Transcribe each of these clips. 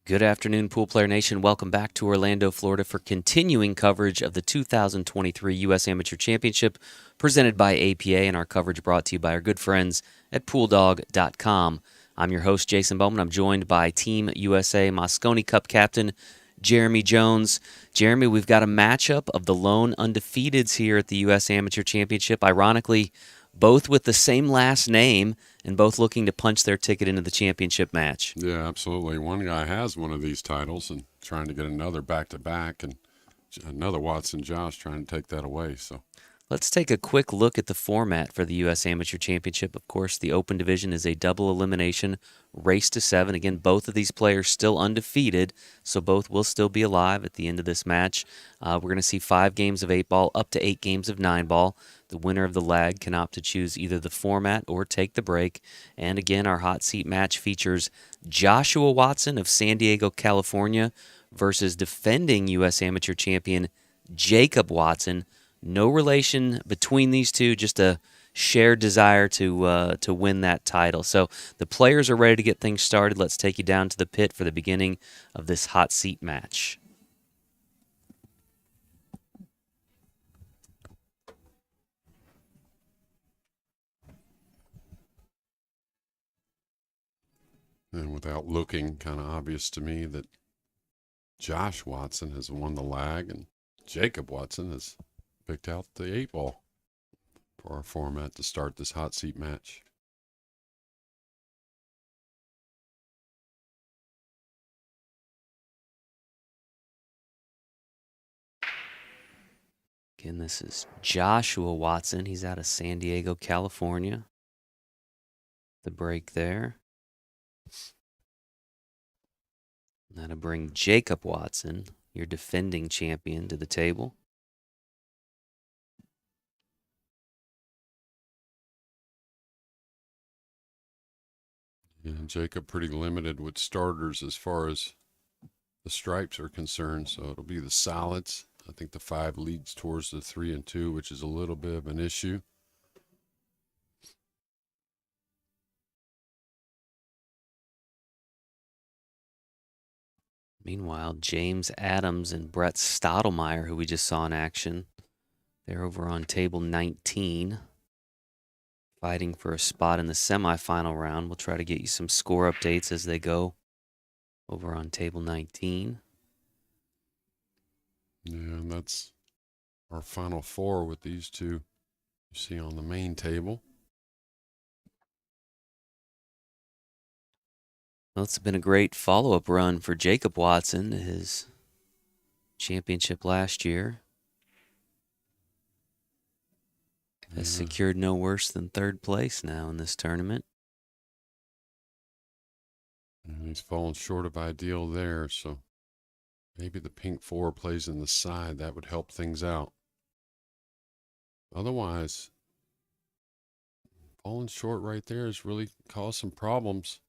Good afternoon, Pool Player Nation. Welcome back to Orlando, Florida for continuing coverage of the 2023 U.S. Amateur Championship presented by APA, and our coverage brought to you by our good friends at PoolDog.com. I'm your host, Jason Bowman. I'm joined by Team USA Mosconi Cup captain Jeremy Jones. Jeremy, we've got a matchup of the lone undefeateds here at the U.S. Amateur Championship. Ironically, both with the same last name and both looking to punch their ticket into the championship match. Yeah, absolutely. One guy has one of these titles and trying to get another back-to-back, and another Watson Josh trying to take that away. So let's take a quick look at the format for the U.S. Amateur Championship. Of course, the Open Division is a double elimination race to 7. Again, both of these players still undefeated, so both will still be alive at the end of this match. We're going to see 5 games of 8-ball, up to 8 games of 9-ball. The winner of the leg can opt to choose either the format or take the break. And again, our hot seat match features Joshua Watson of San Diego, California, versus defending U.S. Amateur champion Jacob Watson. No relation between these two, just a shared desire to win that title. So the players are ready to get things started. Let's take you down to the pit for the beginning of this hot seat match. and without looking, kind of obvious to me that Josh Watson has won the lag and Jacob Watson has picked out the 8-ball for our format to start this hot seat match. Again, this is Joshua Watson. He's out of San Diego, California. The break there. That'll bring Jacob Watson, your defending champion, to the table. And Jacob pretty limited with starters as far as the stripes are concerned, so it'll be the solids. I think the 5 leads towards the 3 and 2, which is a little bit of an issue. Meanwhile, James Adams and Brett Stottlemyre, who we just saw in action, they're over on table 19, fighting for a spot in the semifinal round. We'll try to get you some score updates as they go over on table 19. Yeah, and that's our final 4 with these two you see on the main table. Well, it's been a great follow-up run for Jacob Watson to his championship last year. Has secured no worse than 3rd place now in this tournament. And he's fallen short of ideal there, so maybe the pink 4 plays in the side. That would help things out. Otherwise, falling short right there has really caused some problems.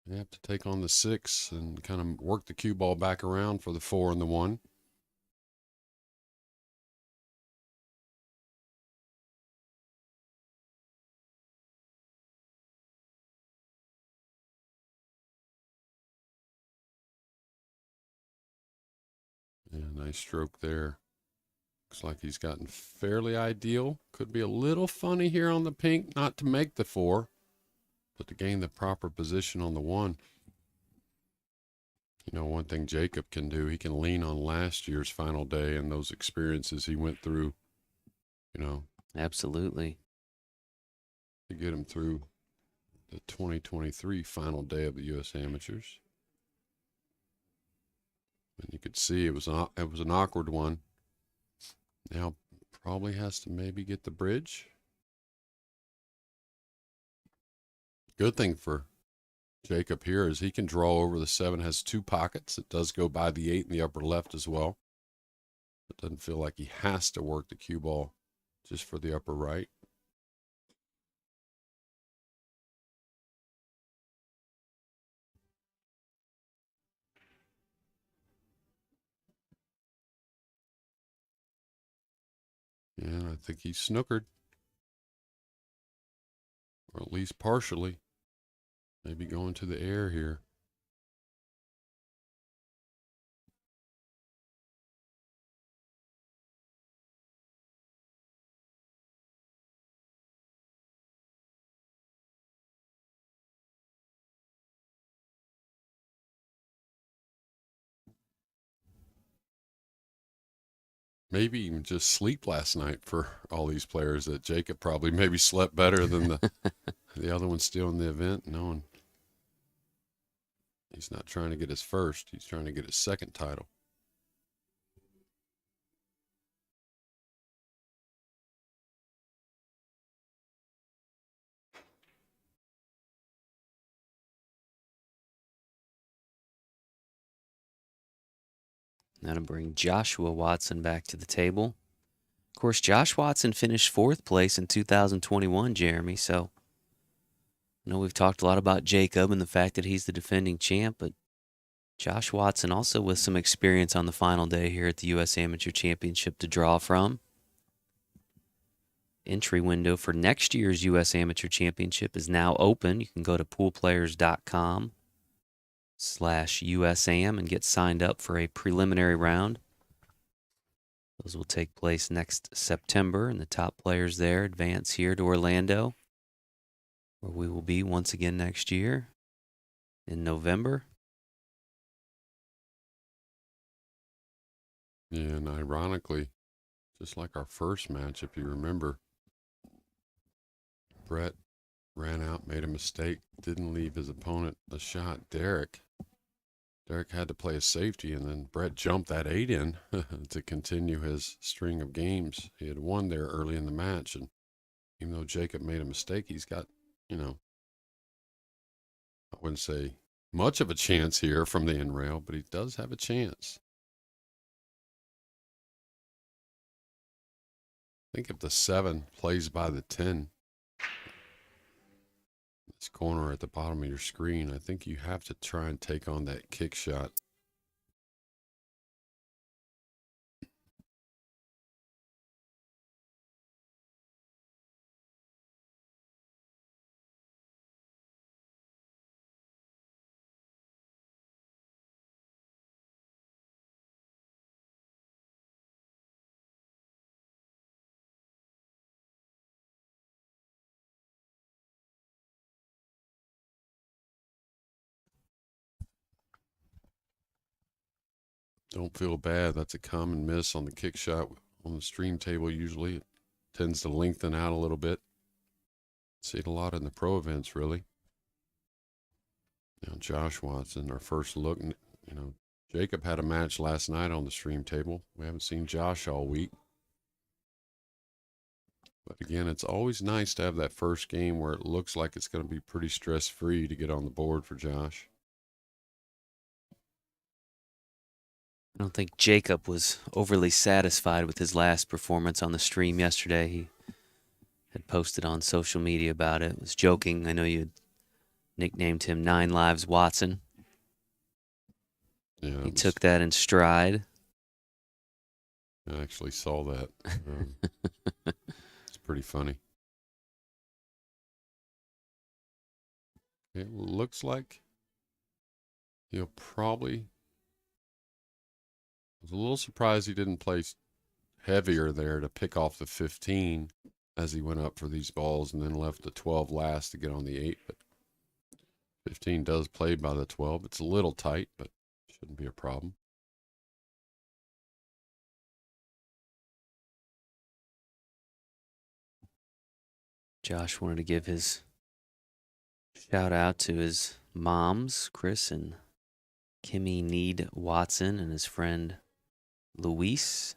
You have to take on the 6 and kind of work the cue ball back around for the 4 and the 1. Yeah, nice stroke there. Looks like he's gotten fairly ideal. Could be a little funny here on the pink, not to make the 4, but to gain the proper position on the 1. You know, one thing Jacob can do, he can lean on last year's final day and those experiences he went through, you know. Absolutely. To get him through the 2023 final day of the U.S. Amateurs. And you could see it was an awkward one. Now probably has to maybe get the bridge. Good thing for Jacob here is he can draw over the 7, has 2 pockets. It does go by the 8 in the upper left as well. It doesn't feel like he has to work the cue ball just for the upper right. Yeah, I think he's snookered. Or at least partially. Maybe going to the air here. maybe even just sleep last night for all these players. That Jacob probably maybe slept better than the other one still in the event, knowing he's not trying to get his first. He's trying to get his second title. That'll bring Joshua Watson back to the table. Of course, Josh Watson finished 4th place in 2021, Jeremy. So I know we've talked a lot about Jacob and the fact that he's the defending champ, but Josh Watson also with some experience on the final day here at the U.S. Amateur Championship to draw from. Entry window for next year's U.S. Amateur Championship is now open. You can go to poolplayers.com/USAM and get signed up for a preliminary round. Those will take place next September, and the top players there advance here to Orlando, where we will be once again next year in November. Yeah, and ironically, just like our first match, if you remember, Brett ran out, made a mistake, didn't leave his opponent a shot. Derek had to play a safety, and then Brett jumped that 8 in to continue his string of games. He had won there early in the match, and even though Jacob made a mistake, he's got, I wouldn't say much of a chance here from the end rail, but he does have a chance. I think if the 7 plays by the 10, this corner at the bottom of your screen, I think you have to try and take on that kick shot. Don't feel bad. That's a common miss on the kick shot on the stream table. Usually it tends to lengthen out a little bit. See it a lot in the pro events, really. Now, Josh Watson, our first look. Jacob had a match last night on the stream table. We haven't seen Josh all week. But again, it's always nice to have that first game where it looks like it's going to be pretty stress-free to get on the board for Josh. I don't think Jacob was overly satisfied with his last performance on the stream yesterday. He had posted on social media about it. Was joking. I know you had nicknamed him 9 Lives Watson. Yeah, he took that in stride. I actually saw that. It's pretty funny. It looks like he'll probably... I was a little surprised he didn't play heavier there to pick off the 15 as he went up for these balls, and then left the 12 last to get on the 8. But 15 does play by the 12. It's a little tight, but shouldn't be a problem. Josh wanted to give his shout out to his moms, Chris and Kimmy Need Watson, and his friend Luis.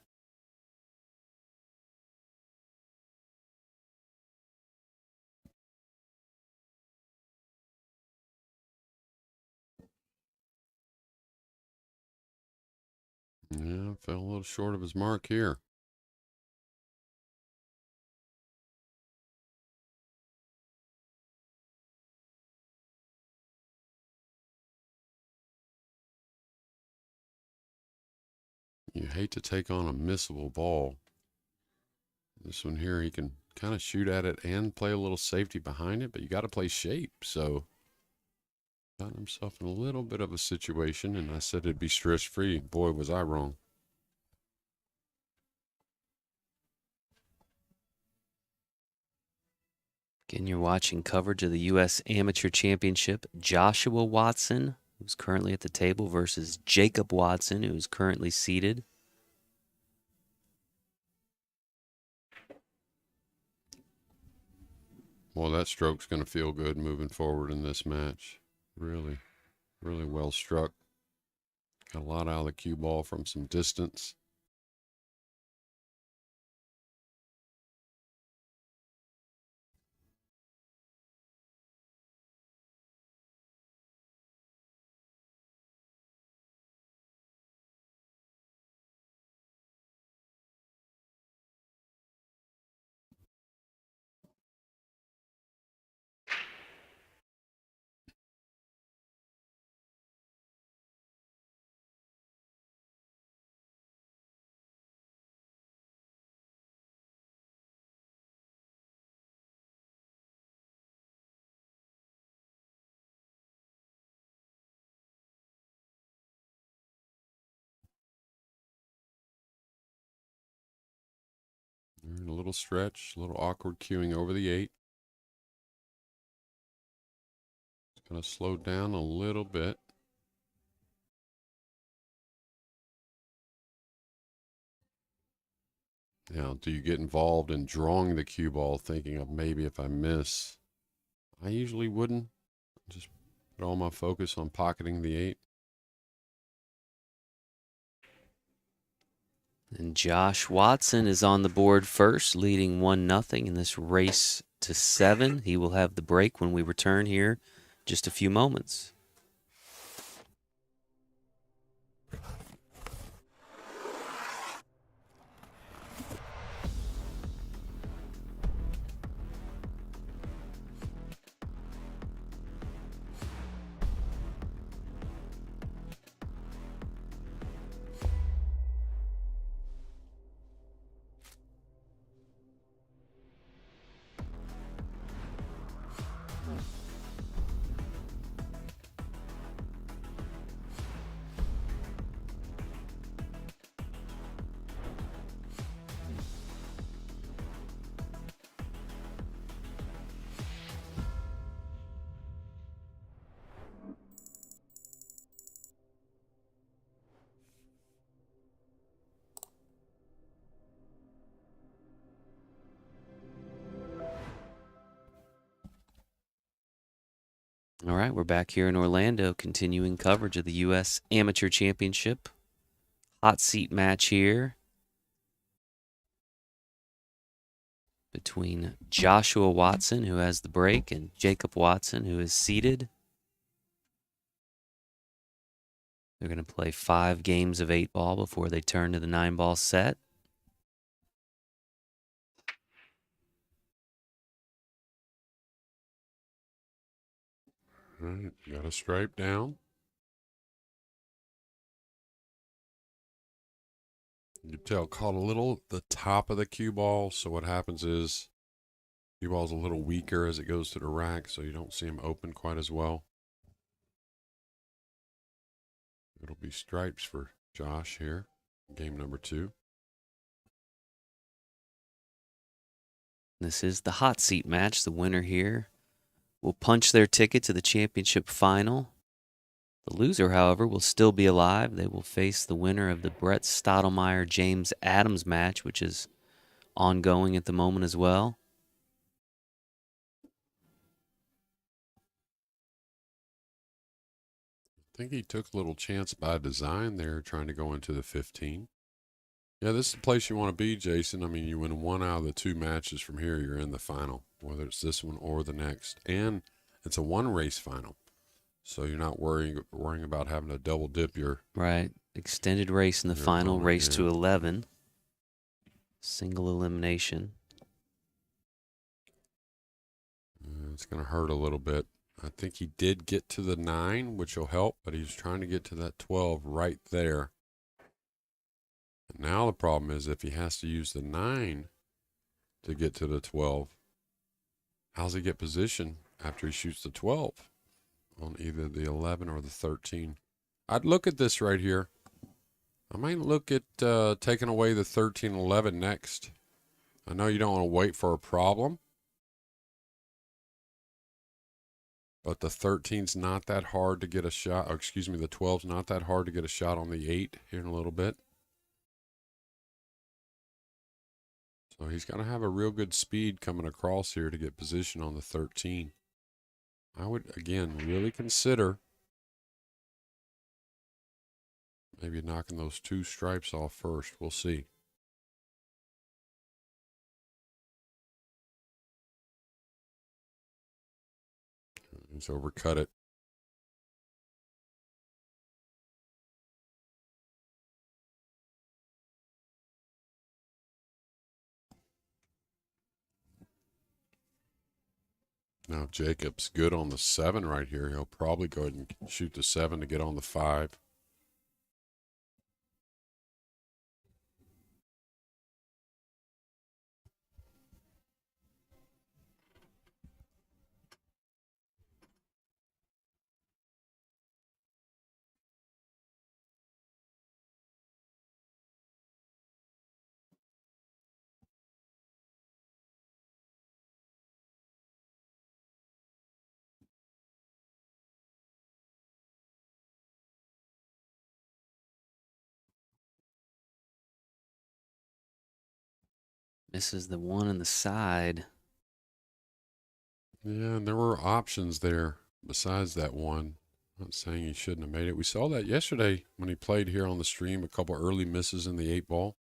Yeah, fell a little short of his mark here. You hate to take on a missable ball. This one here, he can kind of shoot at it and play a little safety behind it, but you got to play shape. So got himself in a little bit of a situation, and I said it'd be stress-free. Boy, was I wrong. Again, you're watching coverage of the U.S. Amateur Championship. Joshua Watson, who's currently at the table, versus Jacob Watson, who's currently seated. Well, that stroke's going to feel good moving forward in this match. Really, really well struck. Got a lot out of the cue ball from some distance. And a little stretch, a little awkward cueing over the 8. It's going to slow down a little bit. Now, do you get involved in drawing the cue ball, thinking of maybe if I miss? I usually wouldn't. Just put all my focus on pocketing the 8. And Josh Watson is on the board first, leading 1-0 in this race to 7. He will have the break when we return here just a few moments. All right, we're back here in Orlando, continuing coverage of the U.S. Amateur Championship. Hot seat match here between Joshua Watson, who has the break, and Jacob Watson, who is seated. They're going to play 5 games of 8-ball before they turn to the 9-ball set. All right, got a stripe down. You can tell caught a little the top of the cue ball. So what happens is cue ball's a little weaker as it goes to the rack, so you don't see him open quite as well. It'll be stripes for Josh here, game number 2. This is the hot seat match. The winner here will punch their ticket to the championship final. The loser, however, will still be alive. They will face the winner of the Brett Stottlemyre-James Adams match, which is ongoing at the moment as well. I think he took a little chance by design there, trying to go into the 15. Yeah, this is the place you want to be, Jason. I mean, you win 1 out of the 2 matches from here, you're in the final, whether it's this one or the next. And it's a 1-race final, so you're not worrying about having to double dip your... Right. Extended race in the final, opponent, race yeah. to 11. Single elimination. It's going to hurt a little bit. I think he did get to the 9, which will help, but he's trying to get to that 12 right there. And now the problem is if he has to use the 9 to get to the 12, how's he get position after he shoots the 12 on either the 11 or the 13? I'd look at this right here. I might look at taking away the 13-11 next. I know you don't want to wait for a problem, but the 13's not that hard to get a shot. Or excuse me, the 12's not that hard to get a shot on the 8 here in a little bit. So he's got to have a real good speed coming across here to get position on the 13. I would, again, really consider maybe knocking those 2 stripes off first. We'll see. He's overcut it. Now Jacob's good on the 7 right here. He'll probably go ahead and shoot the 7 to get on the 5. Misses the 1 in the side. Yeah, and there were options there besides that 1. Not saying he shouldn't have made it. We saw that yesterday when he played here on the stream. A couple early misses in the 8 ball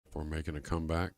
before making a comeback.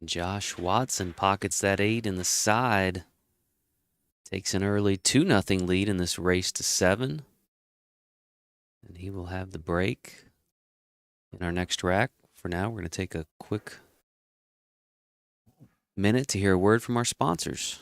Josh Watson pockets that 8 in the side. Takes an early 2-0 lead in this race to 7. And he will have the break in our next rack. For now, we're going to take a quick minute to hear a word from our sponsors.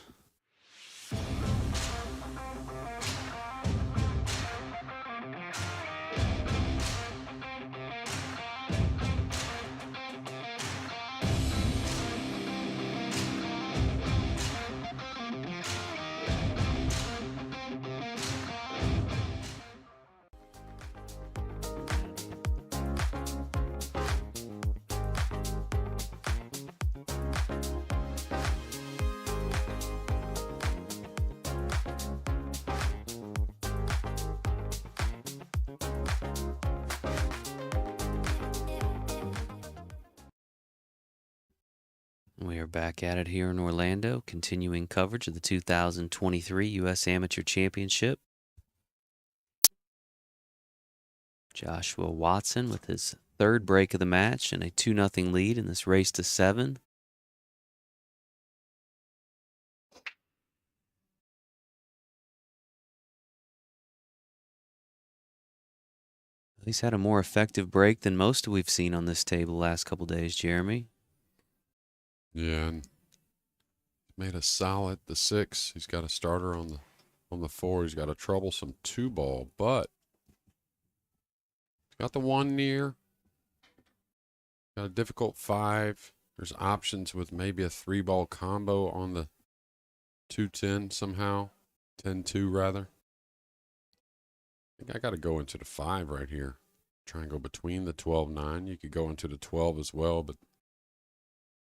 We are back at it here in Orlando, continuing coverage of the 2023 U.S. Amateur Championship. Joshua Watson with his 3rd break of the match and a 2-0 lead in this race to 7. He's had a more effective break than most we've seen on this table the last couple days, Jeremy. Yeah, and made a solid the 6. He's got a starter on the 4. He's got a troublesome 2 ball, but he's got the 1 near. Got a difficult 5. There's options with maybe a 3 ball combo on the 2-10 somehow. 10-2 rather. I think I got to go into the 5 right here. Try and go between the 12-9. You could go into the 12 as well, but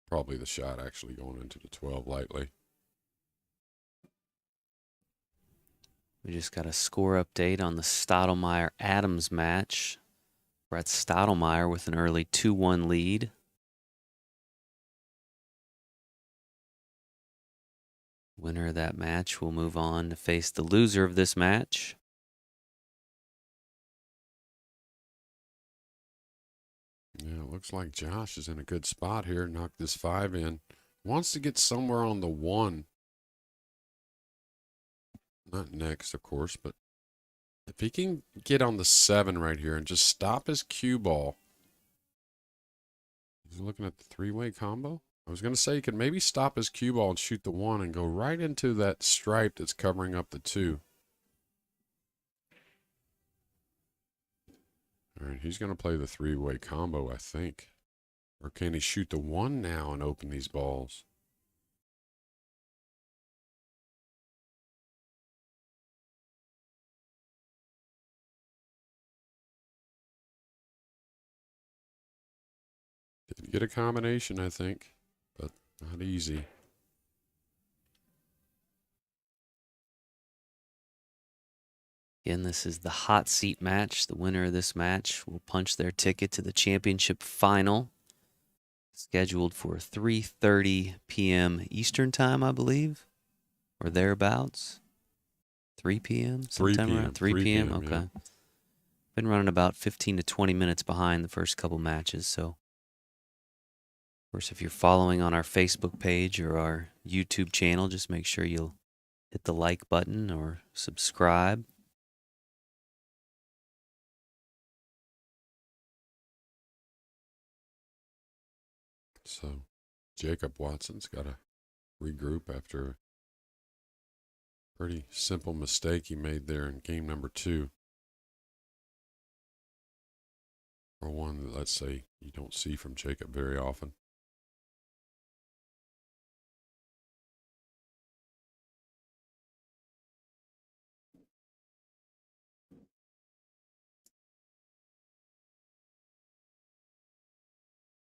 probably the shot actually going into the 12 lightly. We just got a score update on the Stottlemyre-Adams match. Brett Stottlemyre with an early 2-1 lead. Winner of that match will move on to face the loser of this match. Yeah, it looks like Josh is in a good spot here. Knocked this 5 in. Wants to get somewhere on the 1. Not next, of course, but if he can get on the 7 right here and just stop his cue ball. He's looking at the 3-way combo. I was going to say he could maybe stop his cue ball and shoot the 1 and go right into that stripe that's covering up the 2. All right, he's going to play the 3-way combo, I think. Or can he shoot the 1 now and open these balls? Did get a combination, I think, but not easy. Again, this is the hot seat match. The winner of this match will punch their ticket to the championship final, scheduled for 3:30 p.m. Eastern time, I believe, or thereabouts. 3 p.m. 3 sometime p.m. around 3 p.m. Okay. Yeah. Been running about 15 to 20 minutes behind the first couple matches, so of course, if you're following on our Facebook page or our YouTube channel, just make sure you'll hit the like button or subscribe. So Jacob Watson's got to regroup after a pretty simple mistake he made there in game number 2. Or one that, let's say, you don't see from Jacob very often.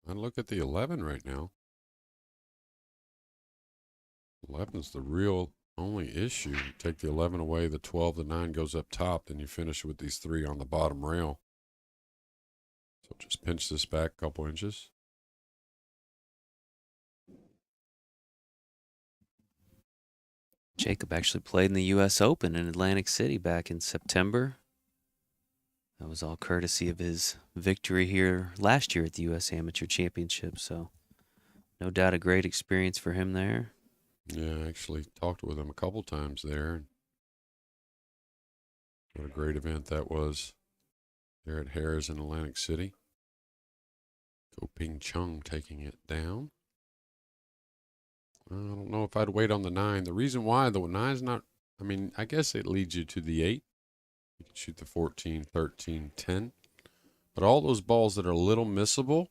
I look at the 11 right now. 11's the real only issue. You take the 11 away, the 12, the 9 goes up top, then you finish with these 3 on the bottom rail. So just pinch this back a couple inches. Jacob actually played in the U.S. Open in Atlantic City back in September. That was all courtesy of his victory here last year at the U.S. Amateur Championship. So no doubt a great experience for him there. Yeah, I actually talked with him a couple times there. What a great event that was there at Harrah's in Atlantic City. Ko Ping Chung taking it down. I don't know if I'd wait on the 9. The reason why the 9's not, I mean, I guess it leads you to the 8. You can shoot the 14, 13, 10. But all those balls that are a little missable,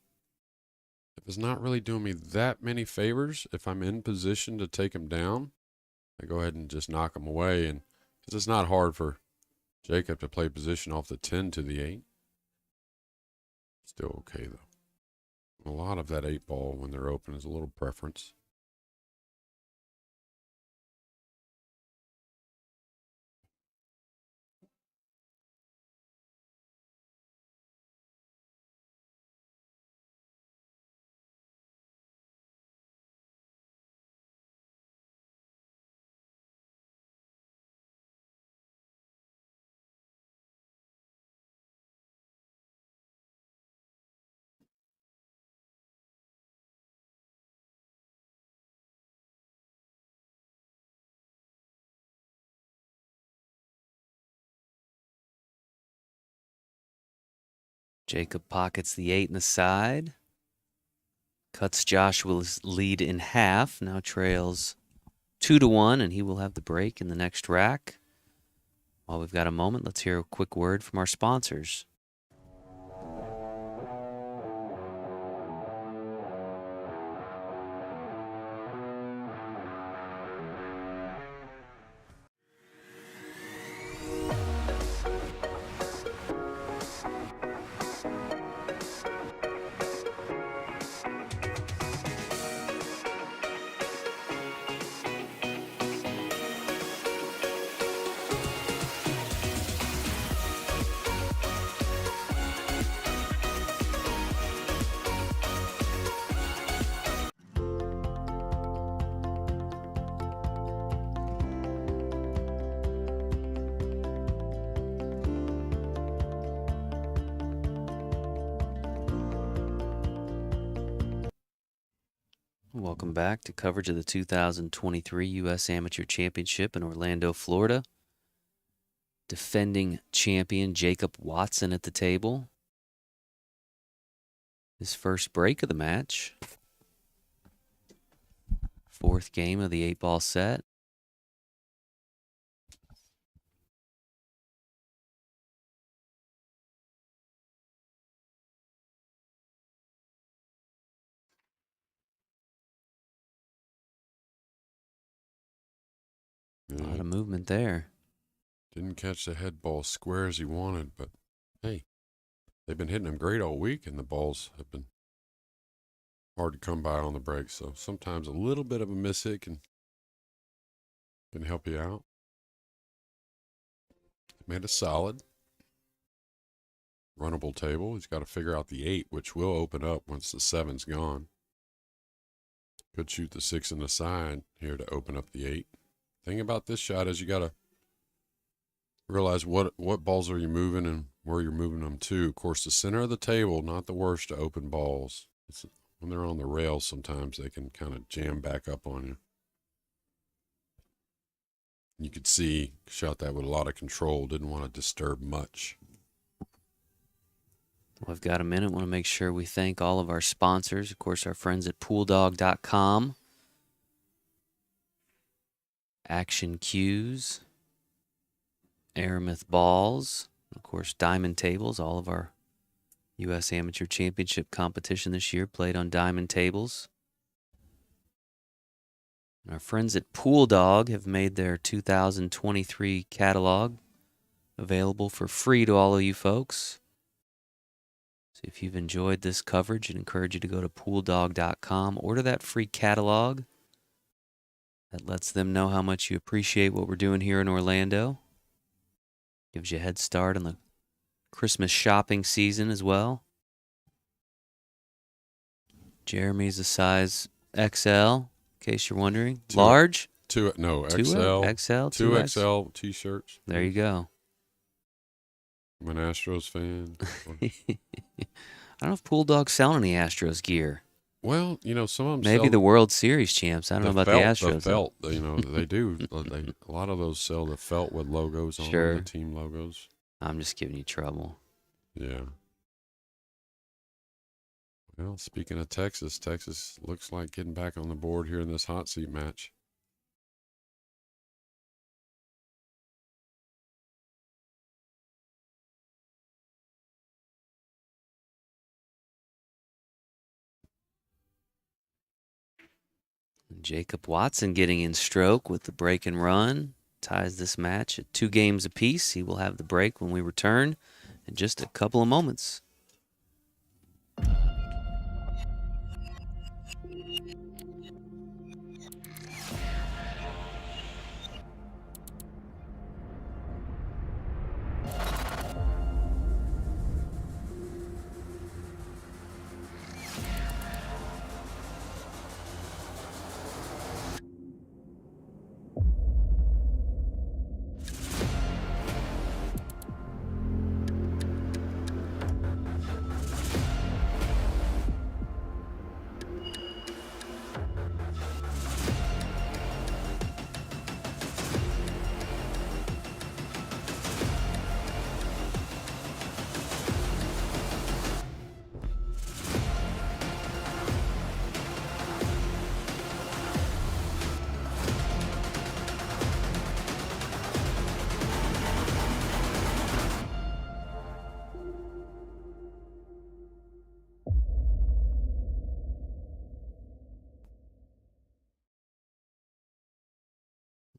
if it's not really doing me that many favors, if I'm in position to take them down, I go ahead and just knock them away. And because it's not hard for Jacob to play position off the 10 to the 8. Still okay, though. A lot of that 8 ball when they're open is a little preference. Jacob pockets the 8 in the side. Cuts Joshua's lead in half. Now trails 2-1, and he will have the break in the next rack. While we've got a moment, let's hear a quick word from our sponsors. Welcome back to coverage of the 2023 U.S. Amateur Championship in Orlando, Florida. Defending champion Jacob Watson at the table. His first break of the match. Fourth game of the 8-ball set. A lot of movement there. Didn't catch the head ball square as he wanted, but hey, they've been hitting him great all week, and the balls have been hard to come by on the break. So sometimes a little bit of a miss hit can help you out. Made a solid runnable table. He's got to figure out the 8, which will open up once the 7's gone. Could shoot the 6 in the side here to open up the 8. Thing about this shot is you got to realize what balls are you moving and where you're moving them to. Of course, the center of the table, not the worst to open balls. When they're on the rails, sometimes they can kind of jam back up on you. You could see, shot that with a lot of control, didn't want to disturb much. Well, I've got a minute. Want to make sure we thank all of our sponsors. Of course, our friends at PoolDog.com. Action Cues, Aramith Balls, of course, Diamond Tables. All of our U.S. Amateur Championship competition this year played on diamond tables. And our friends at Pool Dog have made their 2023 catalog available for free to all of you folks. So if you've enjoyed this coverage, I'd encourage you to go to PoolDog.com, order that free catalog. That lets them know how much you appreciate what we're doing here in Orlando. Gives you a head start on the Christmas shopping season as well. Jeremy's a size XL, in case you're wondering. Large? XL. XL? 2XL t-shirts. There you go. I'm an Astros fan. I don't know if Pool Dog's selling any Astros gear. Well, some of them maybe the World Series champs. I don't know about the Astros. The felt, they do. A lot of those sell the felt with logos on them, the team logos. I'm just giving you trouble. Yeah. Well, speaking of Texas looks like getting back on the board here in this hot seat match. Jacob Watson getting in stroke with the break and run. Ties this match at 2 games apiece. He will have the break when we return in just a couple of moments.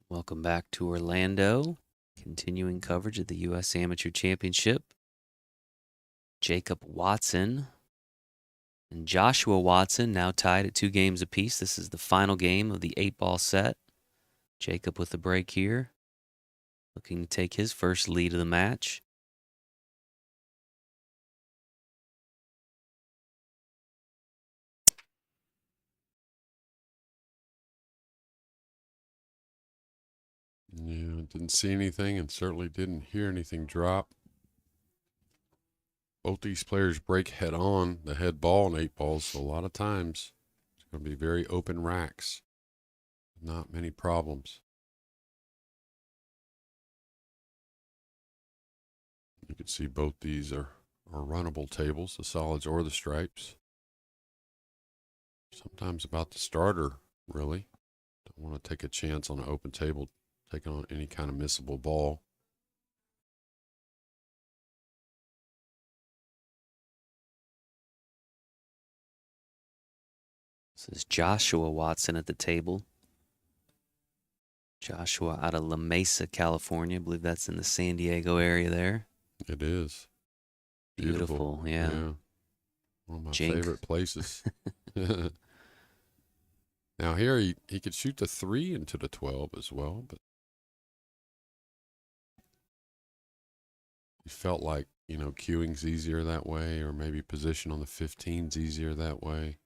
Welcome back to Orlando. Continuing coverage of the U.S. Amateur Championship. Jacob Watson and Joshua Watson now tied at 2 games apiece. This is the final game of the 8-ball set. Jacob with the break here, looking to take his first lead of the match. Yeah, didn't see anything and certainly didn't hear anything drop. Both these players break head on the head ball in 8 balls, so a lot of times it's going to be very open racks. Not many problems. You can see both these are runnable tables, the solids or the stripes. Sometimes about the starter, really. want to take a chance on an open table, taking on any kind of missable ball. This is Joshua Watson at the table. Joshua out of La Mesa, California. I believe that's in the San Diego area there. It is. Beautiful, yeah. One of my Jink. favorite places. Now here he could shoot the 3 into the 12 as well, but he felt like, you know, cueing's easier that way, or maybe position on the 15's easier that way.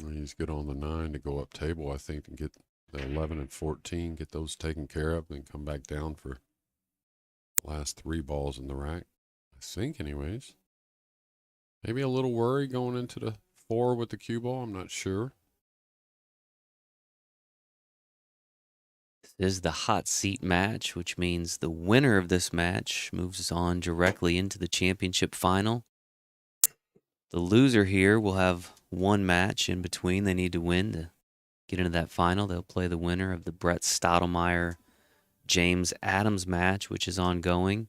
He's good on the 9 to go up table, I think, and get the 11 and 14, get those taken care of, and come back down for the last 3 balls in the rack. I think, anyways. Maybe a little worry going into the 4 with the cue ball. I'm not sure. This is the hot seat match, which means the winner of this match moves on directly into the championship final. The loser here will have one match in between they need to win to get into that final. They'll play the winner of the Brett Stottlemyre James Adams match, which is ongoing.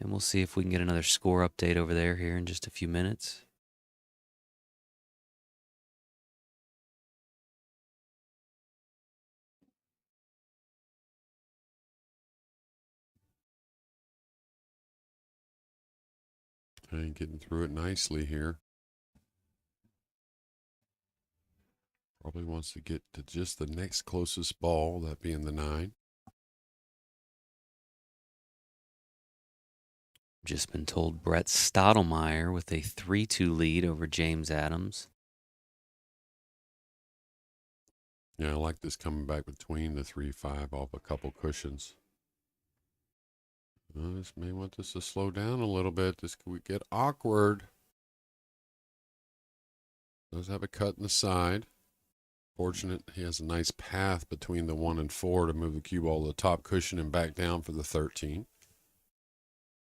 And we'll see if we can get another score update over there here in just a few minutes. And getting through it nicely here. Probably wants to get to just the next closest ball, that being the 9. Just been told Brett Stottlemyre with a 3-2 lead over James Adams. Yeah, I like this coming back between the 3-5 off a couple cushions. This may want this to slow down a little bit. This could get awkward. Does have a cut in the side. Fortunate he has a nice path between the 1 and 4 to move the cue ball to the top cushion and back down for the 13.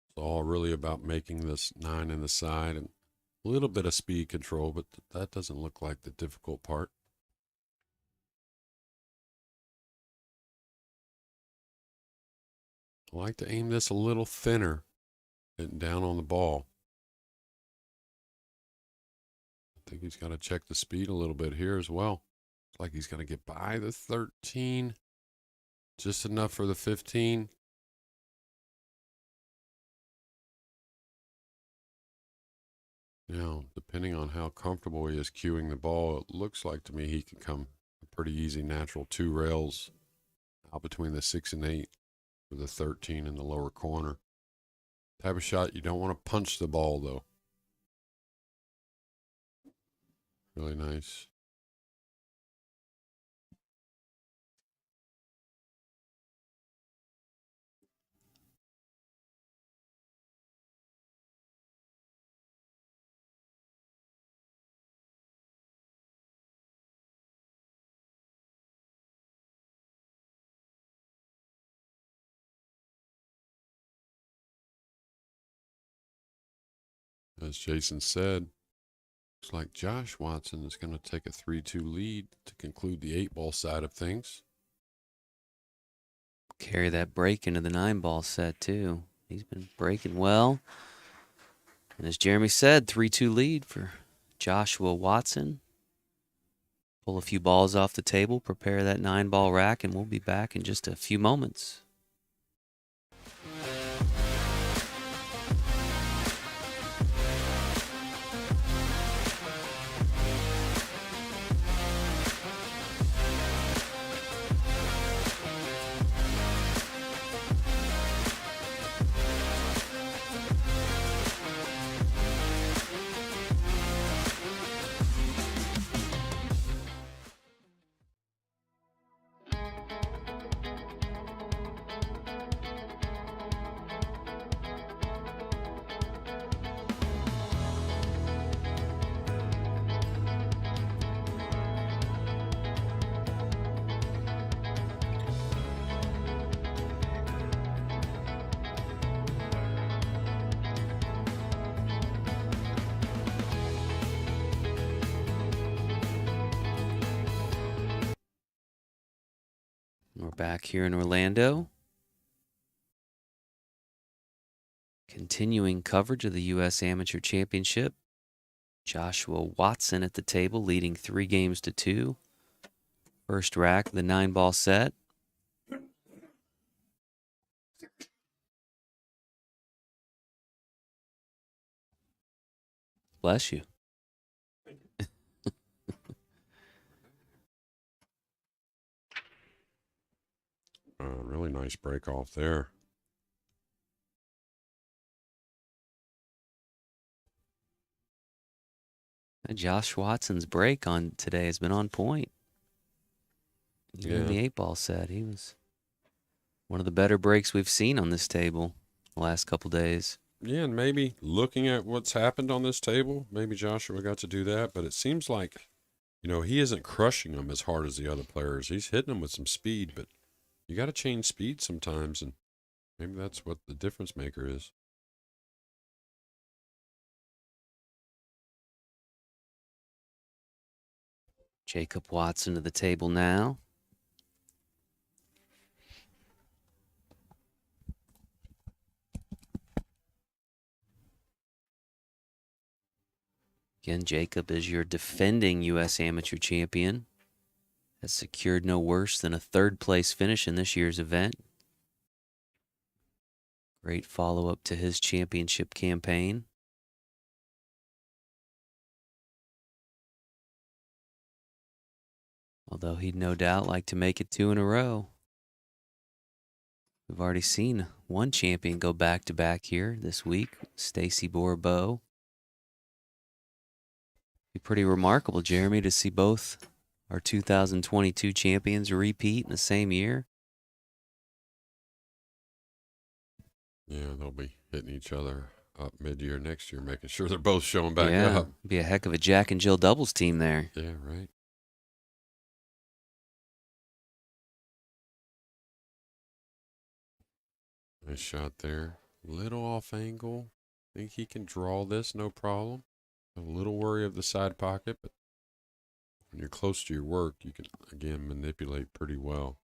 It's all really about making this 9 in the side and a little bit of speed control, but that doesn't look like the difficult part. I like to aim this a little thinner, getting down on the ball. I think he's got to check the speed a little bit here as well. It's like he's going to get by the 13, just enough for the 15. Now, depending on how comfortable he is cueing the ball, it looks like to me he can come a pretty easy natural 2 rails out between the 6 and 8 with the 13 in the lower corner. Type of shot you don't want to punch the ball, though. Really nice. As Jason said, looks like Josh Watson is going to take a 3-2 lead to conclude the 8-ball side of things. Carry that break into the 9-ball set, too. He's been breaking well. And as Jeremy said, 3-2 lead for Joshua Watson. Pull a few balls off the table, prepare that 9-ball rack, and we'll be back in just a few moments. We're back here in Orlando. Continuing coverage of the U.S. Amateur Championship. Joshua Watson at the table, leading 3-2. First rack, the 9-ball set. Bless you. Really nice break off there. Josh Watson's break on today has been on point. Even in the 8-ball set, he was one of the better breaks we've seen on this table the last couple days. Yeah, and maybe looking at what's happened on this table, maybe Joshua got to do that, but it seems like, he isn't crushing them as hard as the other players. He's hitting them with some speed, but you got to change speed sometimes, and maybe that's what the difference maker is. Jacob Watson to the table now. Again, Jacob is your defending U.S. Amateur Champion. Has secured no worse than a 3rd-place finish in this year's event. Great follow-up to his championship campaign. Although he'd no doubt like to make it 2 in a row. We've already seen one champion go back-to-back here this week, Stacy Bourbeau. Be pretty remarkable, Jeremy, to see both our 2022 champions repeat in the same year. Yeah, they'll be hitting each other up mid-year next year, making sure they're both showing back up. Be a heck of a Jack and Jill doubles team there. Yeah, right. Nice shot there. Little off angle. Think he can draw this, no problem. A little worry of the side pocket, but when you're close to your work, you can, again, manipulate pretty well.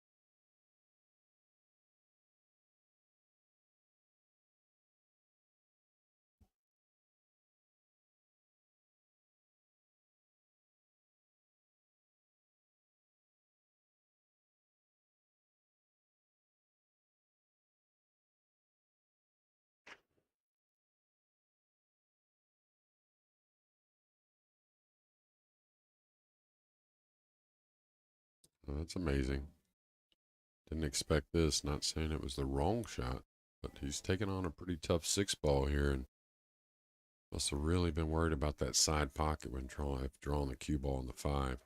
Oh, that's amazing. Didn't expect this. Not saying it was the wrong shot, but he's taking on a pretty tough 6-ball here, and must have really been worried about that side pocket when drawing the cue ball in the 5.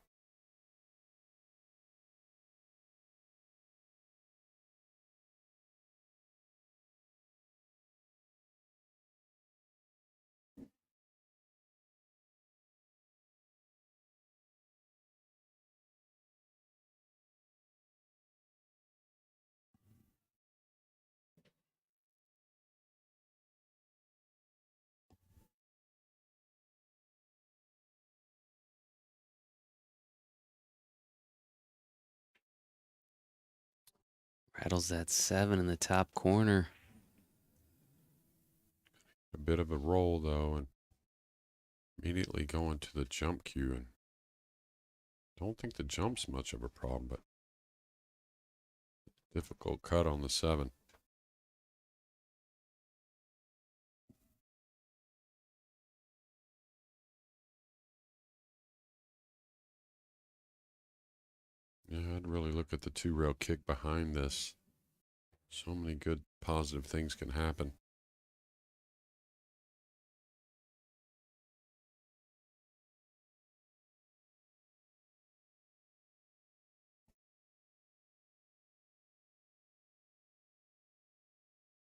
Rattles that 7 in the top corner. A bit of a roll, though, and immediately going to the jump cue. And don't think the jump's much of a problem, but difficult cut on the 7. Yeah, I'd really look at the 2-rail kick behind this. So many good positive things can happen.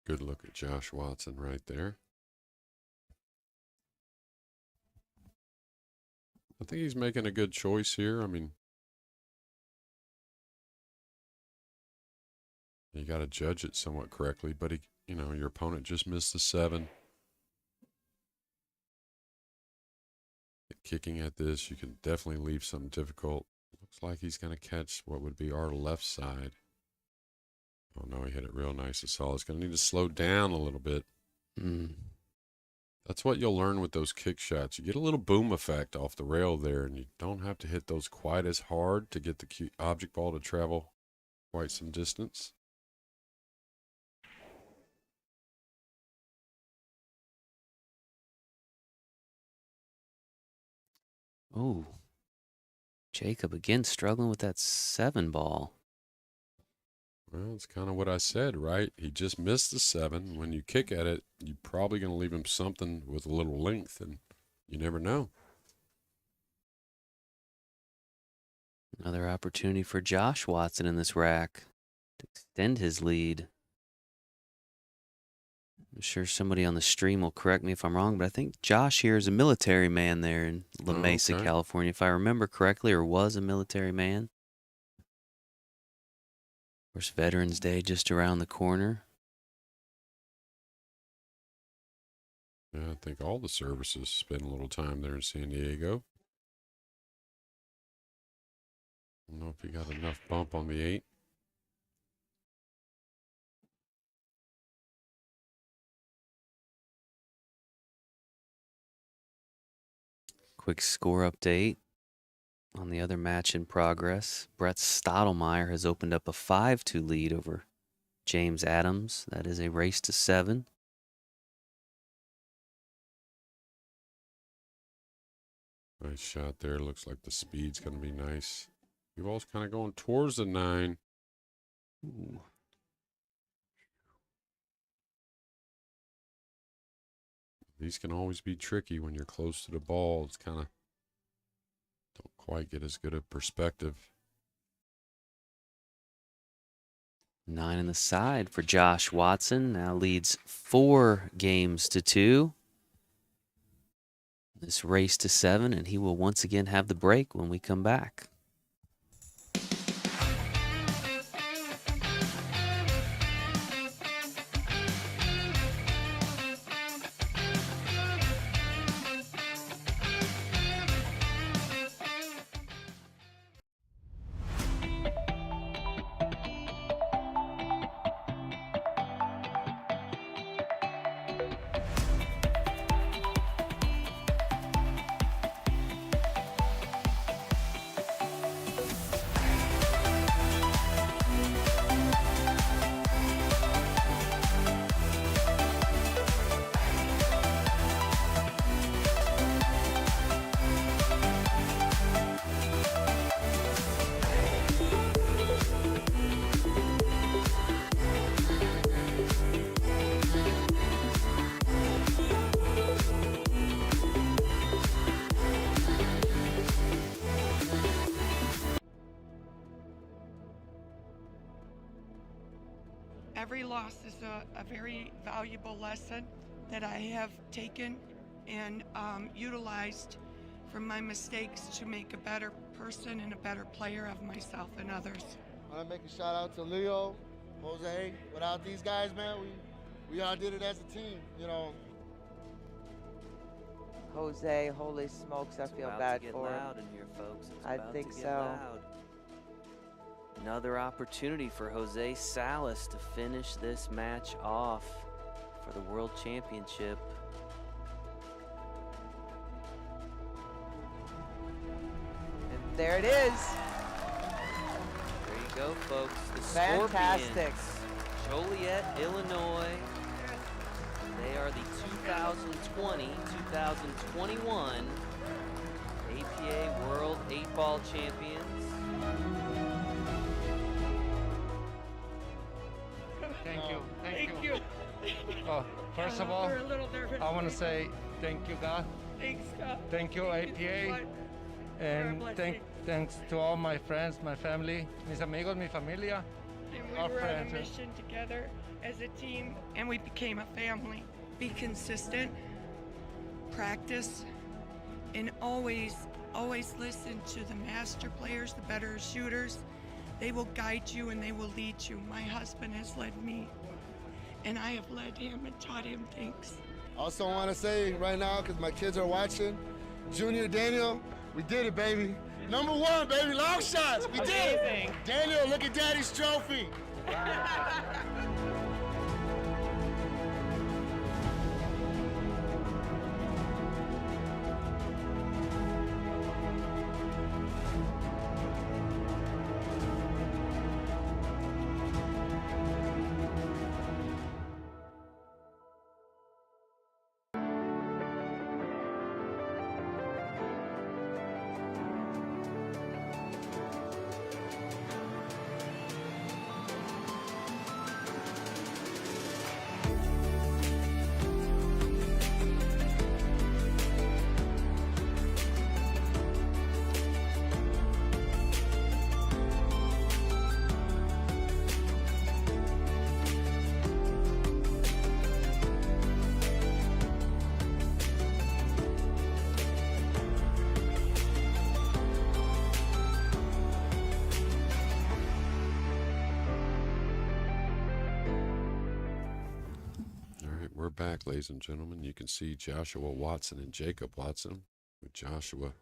Good look at Josh Watson right there. I think he's making a good choice here. I mean, you got to judge it somewhat correctly, but your opponent just missed the 7. Kicking at this, you can definitely leave something difficult. Looks like he's going to catch what would be our left side. Oh, no, he hit it real nice. It's all. It's going to need to slow down a little bit. That's what you'll learn with those kick shots. You get a little boom effect off the rail there, and you don't have to hit those quite as hard to get the object ball to travel quite some distance. Oh, Jacob again struggling with that 7 ball. Well, it's kind of what I said, right? He just missed the 7. When you kick at it, you're probably going to leave him something with a little length, and you never know. Another opportunity for Josh Watson in this rack to extend his lead. I'm sure somebody on the stream will correct me if I'm wrong, but I think Josh here is a military man there in La Mesa, okay. California, if I remember correctly, or was a military man. Of course, Veterans Day just around the corner. Yeah, I think all the services spend a little time there in San Diego. I don't know if he got enough bump on the 8. Quick score update on the other match in progress. Brett Stottlemyre has opened up a 5-2 lead over James Adams. That is a race to 7. Nice shot there. Looks like the speed's going to be nice. You've also kind of going towards the 9. Ooh. These can always be tricky when you're close to the ball. It's kind of don't quite get as good a perspective. 9 in the side for Josh Watson. Now leads 4 games to 2. This race to 7, and he will once again have the break when we come back. Every loss is a very valuable lesson that I have taken and utilized from my mistakes to make a better person and a better player of myself and others. I want to make a shout out to Leo, Jose. Without these guys, man, we all did it as a team, you know. Jose, holy smokes, I feel bad for him. Loud in here, folks. It's I about think to get so. loud. Another opportunity for Jose Salas to finish this match off for the World Championship. And there it is. There you go, folks. The Fantastic. Scorpions, Joliet, Illinois. They are the 2020-2021 APA World 8-Ball Champions. Thank you. Thank you. Oh, first of all, We're a little nervous. I want to say thank you, God. Thanks, God. Thank you, APA. And thanks to all my friends, my family, mis amigos, mi familia. And we our were on a friends. mission together as a team, and we became a family. Be consistent, practice, and always listen to the master players, the better shooters. They will guide you and they will lead you. My husband has led me, and I have led him and taught him things. Also want to say right now, because my kids are watching, Junior, Daniel, we did it, baby. #1, baby, long shots, we did it. Daniel, look at Daddy's trophy. We're back, ladies and gentlemen. You can see Joshua Watson and Jacob Watson, with Joshua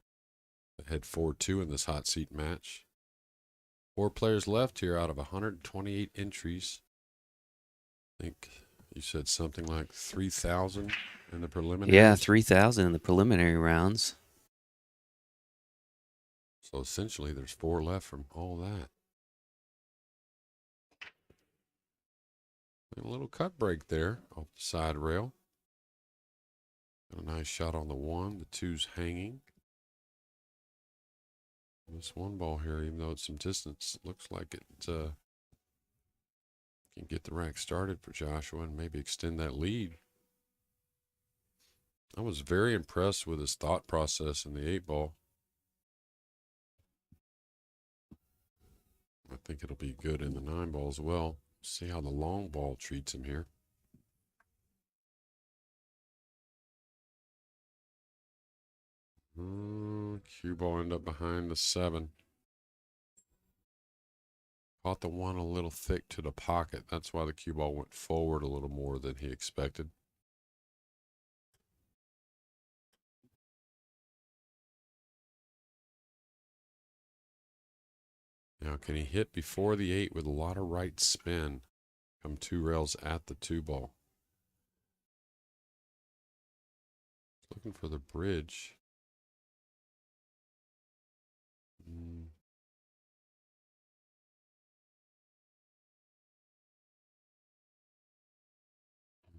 ahead 4-2 in this hot seat match. 4 players left here out of 128 entries. I think you said something like 3,000 in the preliminary. Yeah, 3,000 in the preliminary rounds. So essentially there's 4 left from all that. A little cut break there off the side rail. Got a nice shot on the 1. The 2's hanging. This 1 ball here, even though it's some distance, looks like it can get the rack started for Joshua and maybe extend that lead. I was very impressed with his thought process in the 8 ball. I think it'll be good in the 9 ball as well. See how the long ball treats him here. Cue ball ended up behind the 7. Caught the 1 a little thick to the pocket. That's why the cue ball went forward a little more than he expected. Now, can he hit before the 8 with a lot of right spin? Come 2 rails at the 2 ball. Looking for the bridge.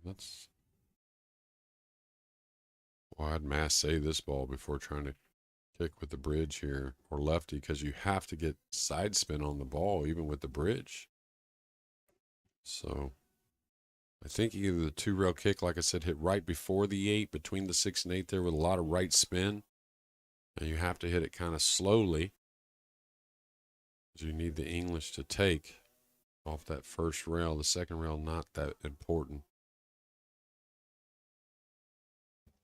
That's. Well, I'd mass save this ball before trying to kick with the bridge here or lefty, because you have to get side spin on the ball even with the bridge. So I think either the 2 rail kick, like I said, hit right before the 8, between the 6 and 8 there with a lot of right spin. And you have to hit it kind of slowly, because you need the English to take off that first rail. The second rail, not that important.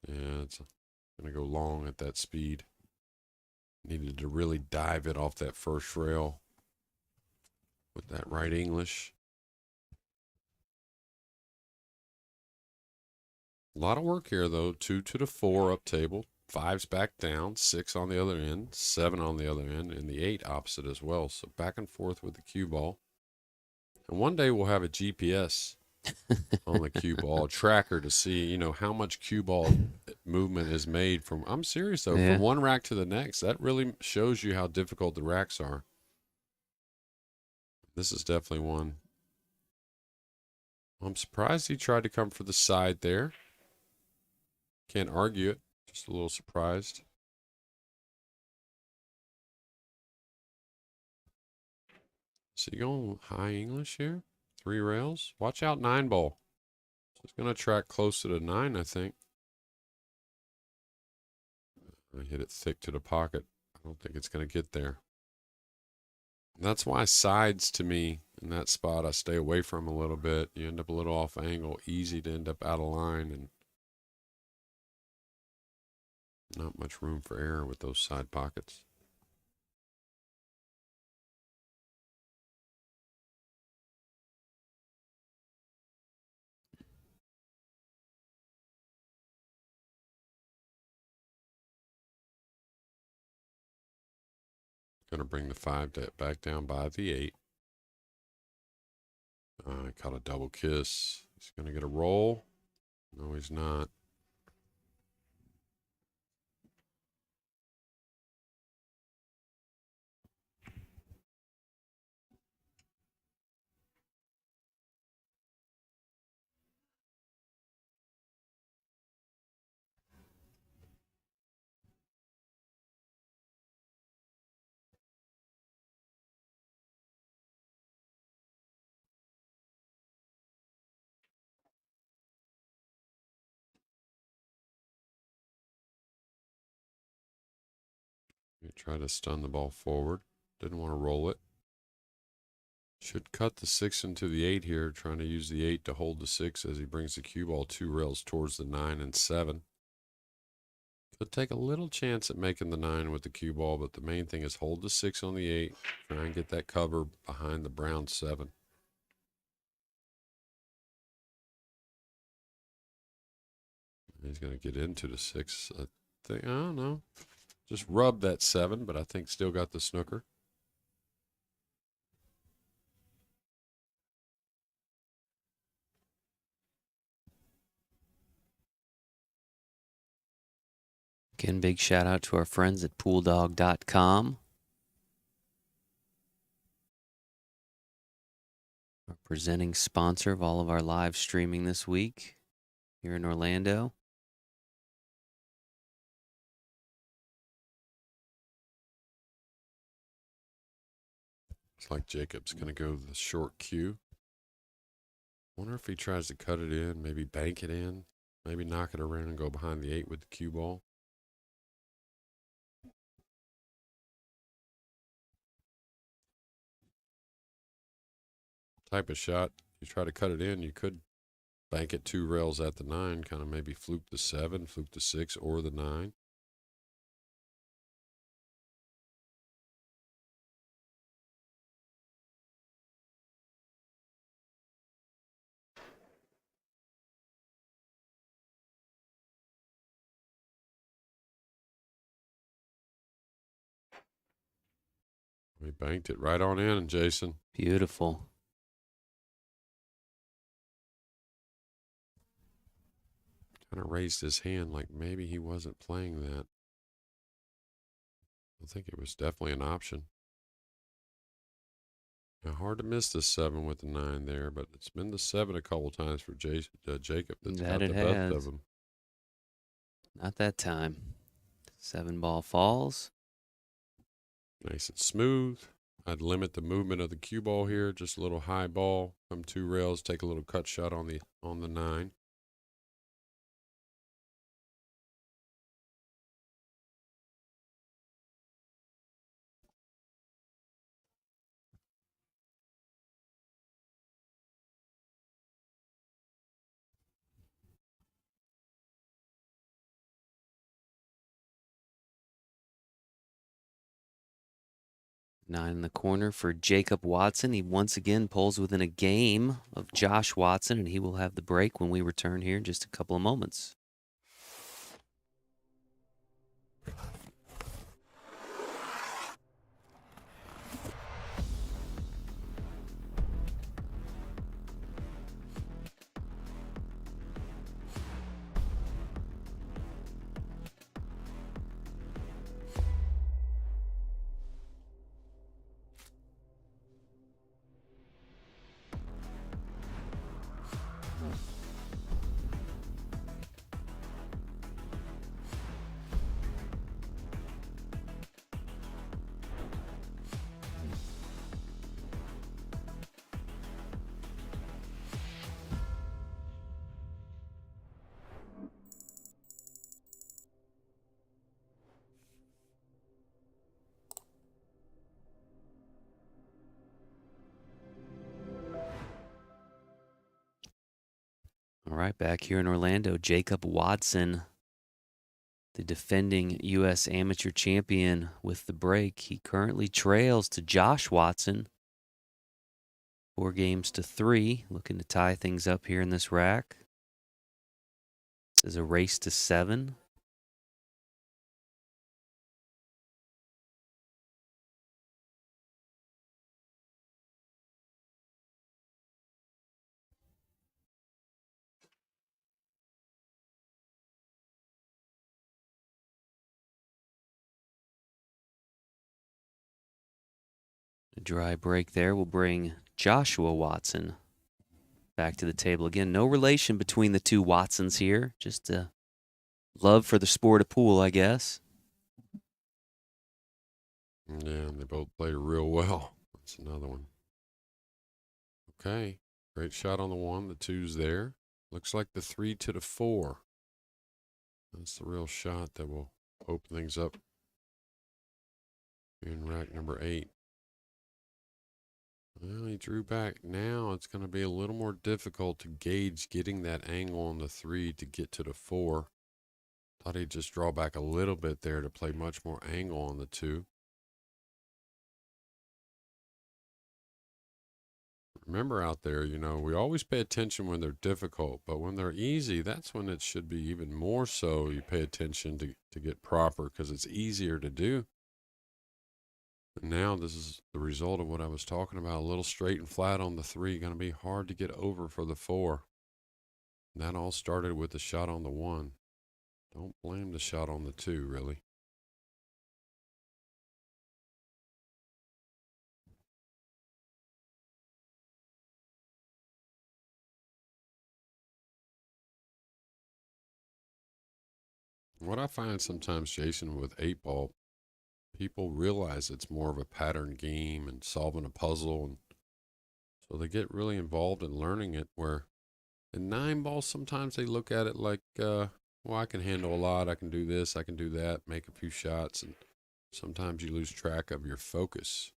Yeah, it's going to go long at that speed. Needed to really dive it off that first rail with that right English. A lot of work here, though. 2 to the 4 up table. 5's back down. 6 on the other end. 7 on the other end. And the 8 opposite as well. So back and forth with the cue ball. And one day we'll have a GPS on the cue ball, a tracker to see, you know, how much cue ball movement is made from, I'm serious though, from one rack to the next. That really shows you how difficult the racks are. This is definitely one. I'm surprised he tried to come for the side there. Can't argue it. Just a little surprised. Is he going high English here? 3 rails. Watch out, 9 ball. It's going to track close to the 9, I think. I hit it thick to the pocket. I don't think it's going to get there. That's why sides, to me, in that spot, I stay away from a little bit. You end up a little off angle, easy to end up out of line, and not much room for error with those side pockets. Going to bring the 5 back down by the 8. Caught a double kiss. He's going to get a roll. No, he's not. He tried to stun the ball forward. Didn't want to roll it. Should cut the 6 into the 8 here, trying to use the 8 to hold the 6 as he brings the cue ball 2 rails towards the 9 and 7. Could take a little chance at making the 9 with the cue ball, but the main thing is hold the 6 on the 8. Try and get that cover behind the brown 7. He's going to get into the 6. I don't know. Just rub that 7, but I think still got the snooker. Again, big shout out to our friends at pooldog.com. Our presenting sponsor of all of our live streaming this week here in Orlando. Looks like Jacob's going to go the short cue. Wonder if he tries to cut it in, maybe bank it in, maybe knock it around and go behind the 8 with the cue ball. Type of shot, you try to cut it in, you could bank it 2 rails at the 9, kind of maybe fluke the 7, fluke the 6, or the 9. We banked it right on in, Jason. Beautiful. Kind of raised his hand like maybe he wasn't playing that. I think it was definitely an option. Now, hard to miss the 7 with the 9 there, but it's been the 7 a couple times for Jacob that's got the best of him. Not that time. 7 ball falls. Nice and smooth. I'd limit the movement of the cue ball here. Just a little high ball. Come 2 rails. Take a little cut shot on the 9. Nine in the corner for Jacob Watson. He once again pulls within a game of Josh Watson, and he will have the break when we return here in just a couple of moments. All right, back here in Orlando, Jacob Watson, the defending U.S. Amateur Champion with the break. He currently trails to Josh Watson, 4 games to 3, looking to tie things up here in this rack. This is a race to 7. dry break there will bring Joshua Watson back to the table again. No relation between the two Watsons here. Just love for the sport of pool, I guess. Yeah, and they both play real well. That's another one. Okay. Great shot on the 1. The 2's there. Looks like the 3 to the 4. That's the real shot that will open things up in rack number 8. Well, he drew back. Now it's going to be a little more difficult to gauge getting that angle on the 3 to get to the 4. Thought he'd just draw back a little bit there to play much more angle on the 2. Remember out there, you know, we always pay attention when they're difficult, but when they're easy, that's when it should be even more so you pay attention to get proper, because it's easier to do. And now this is the result of what I was talking about. A little straight and flat on the 3, going to be hard to get over for the 4. And that all started with the shot on the 1. Don't blame the shot on the 2, really. What I find sometimes, Jason, with 8-ball, people realize it's more of a pattern game and solving a puzzle, and so they get really involved in learning it, where in 9-ball sometimes they look at it like, well, I can handle a lot, I can do this, I can do that, make a few shots, and sometimes you lose track of your focus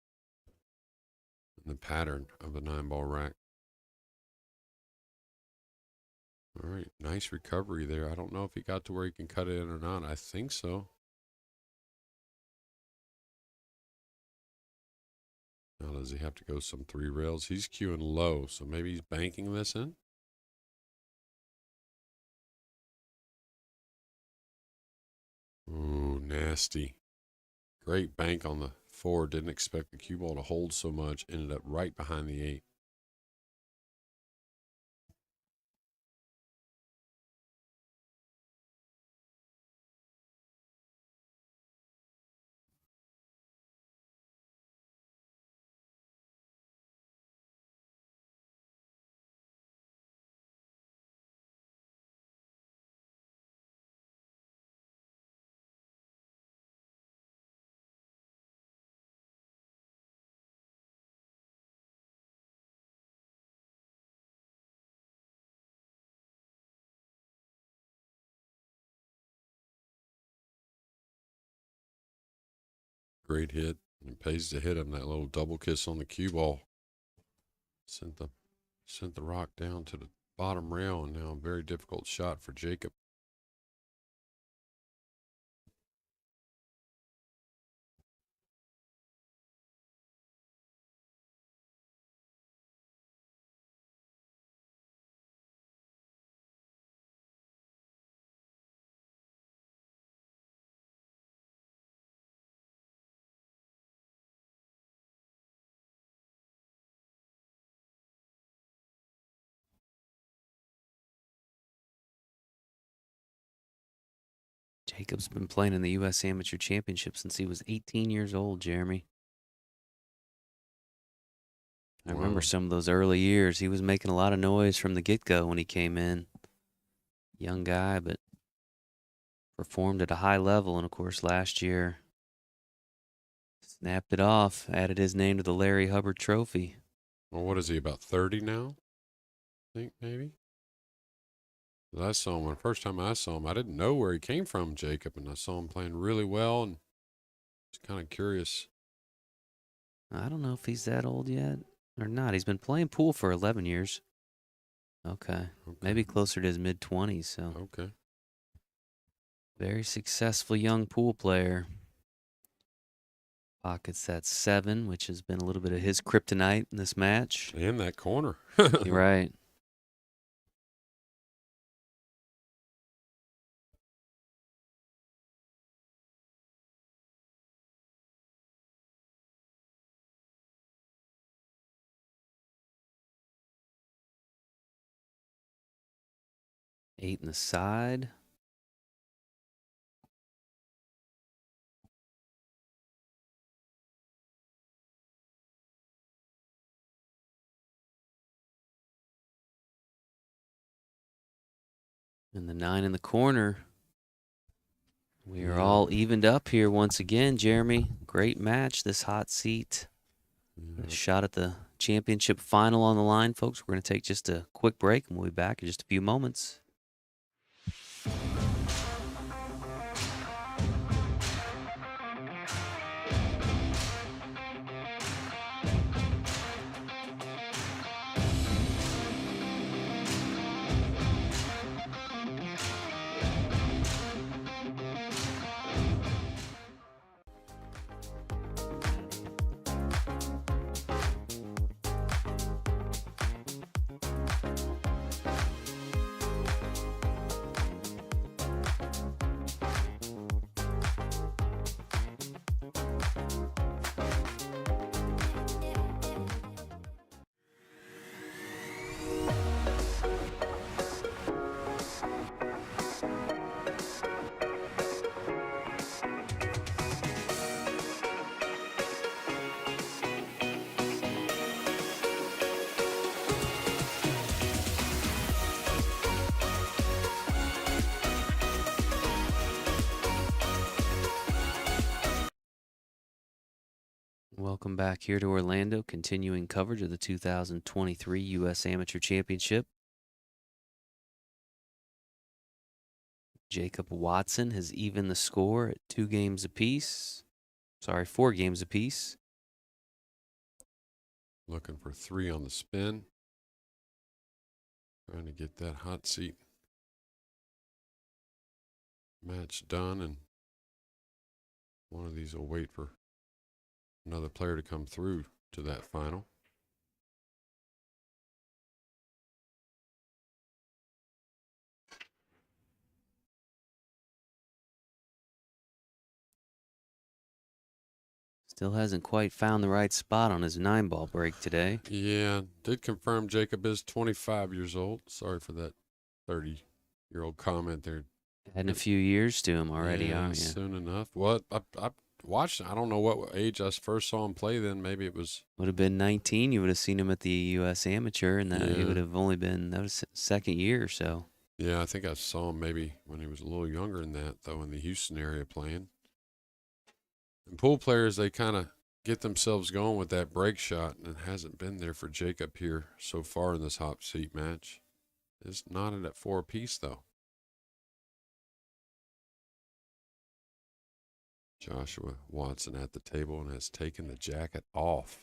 and the pattern of a 9-ball rack. All right, nice recovery there. I don't know if he got to where he can cut it in or not. I think so. Now, does he have to go some 3 rails? He's queuing low, so maybe he's banking this in. Ooh, nasty. Great bank on the 4. Didn't expect the cue ball to hold so much. Ended up right behind the 8. Great hit. It pays to hit him. That little double kiss on the cue ball sent the rock down to the bottom rail, and now a very difficult shot for Jacob. Jacob's been playing in the U.S. Amateur Championship since he was 18 years old, Jeremy. I remember Wow. some of those early years. He was making a lot of noise from the get-go when he came in. Young guy, but performed at a high level. And, of course, last year, snapped it off, added his name to the Larry Hubbard Trophy. Well, what is he, about 30 now? I think maybe. I saw him, the first time I saw him, I didn't know where he came from, Jacob, and I saw him playing really well, and was kind of curious. I don't know if he's that old yet or not. He's been playing pool for 11 years. Okay. Maybe closer to his mid-20s. So Okay. very successful young pool player. Pockets that 7, which has been a little bit of his kryptonite in this match. And that corner. You're right. Eight in the side. And the 9 in the corner. We are Yeah. all evened up here once again, Jeremy. Great match, this hot seat. A shot at the championship final on the line, folks. We're going to take just a quick break, and we'll be back in just a few moments. Welcome back here to Orlando, continuing coverage of the 2023 U.S. Amateur Championship. Jacob Watson has evened the score at 4 games apiece. Looking for 3 on the spin. Trying to get that hot seat match done, and one of these will wait for another player to come through to that final. Still hasn't quite found the right spot on his 9-ball break today. Yeah, did confirm Jacob is 25 years old. Sorry for that 30-year-old comment there. Adding a few years to him already, Yeah, aren't you? soon enough. Well, I watched. I don't know what age I first saw him play. Then maybe it was. Would have been 19. You would have seen him at the U.S. Amateur, and that Yeah. it would have only been, that was second year or so. Yeah, I think I saw him maybe when he was a little younger than that, though, in the Houston area playing. And pool players, they kind of get themselves going with that break shot, and it hasn't been there for Jacob here so far in this hot seat match. It's knotted at 4 apiece, though. Joshua Watson at the table and has taken the jacket off.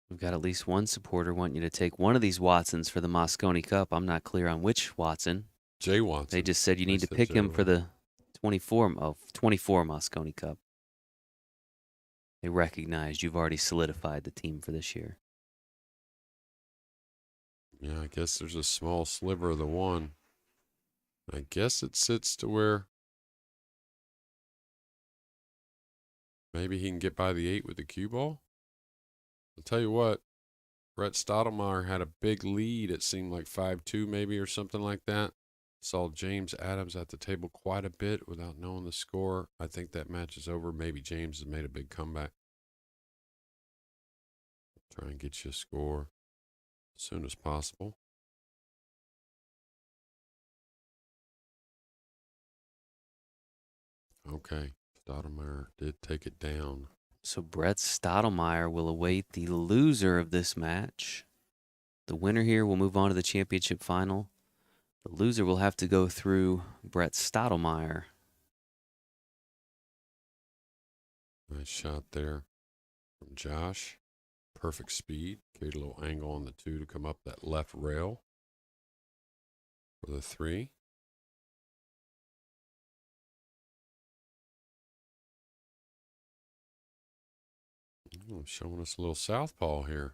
We've got at least one supporter wanting you to take one of these Watsons for the Mosconi Cup. I'm not clear on which Watson. Jay Watson. They just said you need to said pick Jay him for the 24 Mosconi Cup. They recognized you've already solidified the team for this year. Yeah, I guess there's a small sliver of the one. I guess it sits to where maybe he can get by the 8 with the cue ball. I'll tell you what, Brett Stottlemyre had a big lead. It seemed like 5-2 maybe or something like that. Saw James Adams at the table quite a bit without knowing the score. I think that match is over. Maybe James has made a big comeback. Try and get you a score as soon as possible. Okay, Stottlemyre did take it down. So Brett Stottlemyre will await the loser of this match. The winner here will move on to the championship final. The loser will have to go through Brett Stottlemyre. Nice shot there from Josh. Perfect speed. Carried a little angle on the 2 to come up that left rail for the 3. Oh, showing us a little southpaw here.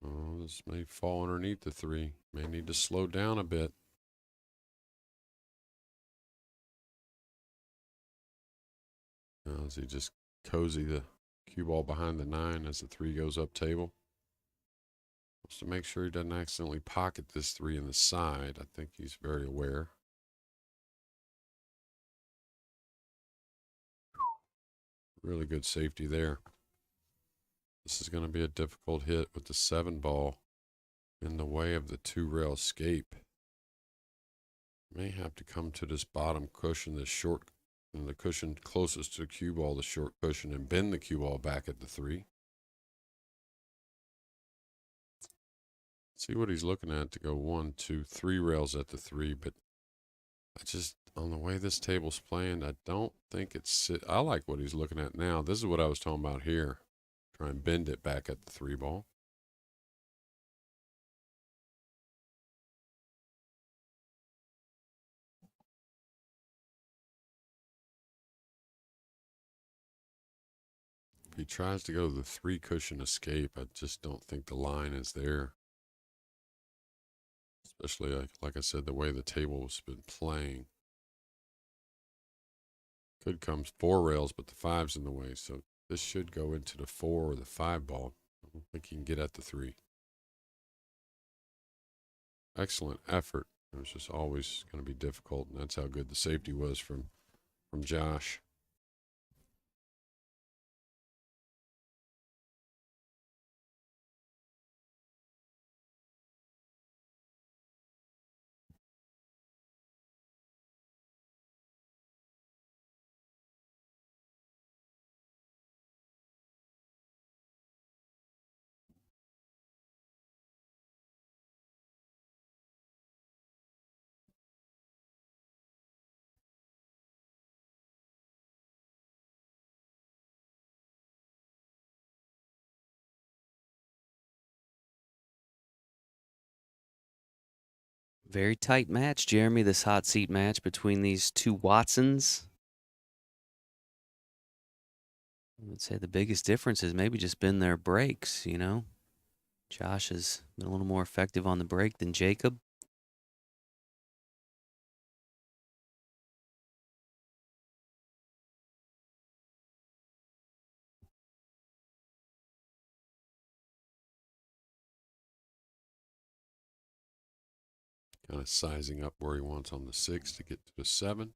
Oh, this may fall underneath the 3. May need to slow down a bit. Now, as he just cozy the cue ball behind the 9 as the 3 goes up table. Just to make sure he doesn't accidentally pocket this 3 in the side. I think he's very aware. Really good safety there. This is going to be a difficult hit with the 7 ball in the way of the 2-rail escape. May have to come to this bottom cushion, this short, and the cushion closest to the cue ball, the short cushion, and bend the cue ball back at the 3. See what he's looking at to go 1, 2, 3 rails at the 3, but I just, on the way this table's playing, I don't think it's, I like what he's looking at now. This is what I was talking about here. Try and bend it back at the 3 ball. If he tries to go the 3 cushion escape, I just don't think the line is there. Especially, like I said, the way the table's been playing. Could come 4 rails, but the 5's in the way. So this should go into the 4 or the 5 ball. I don't think he can get at the 3. Excellent effort. It was just always going to be difficult, and that's how good the safety was from Josh. Very tight match, Jeremy, this hot seat match between these two Watsons. I would say the biggest difference has maybe just been their breaks, you know. Josh has been a little more effective on the break than Jacob. Kind of sizing up where he wants on the 6 to get to the 7.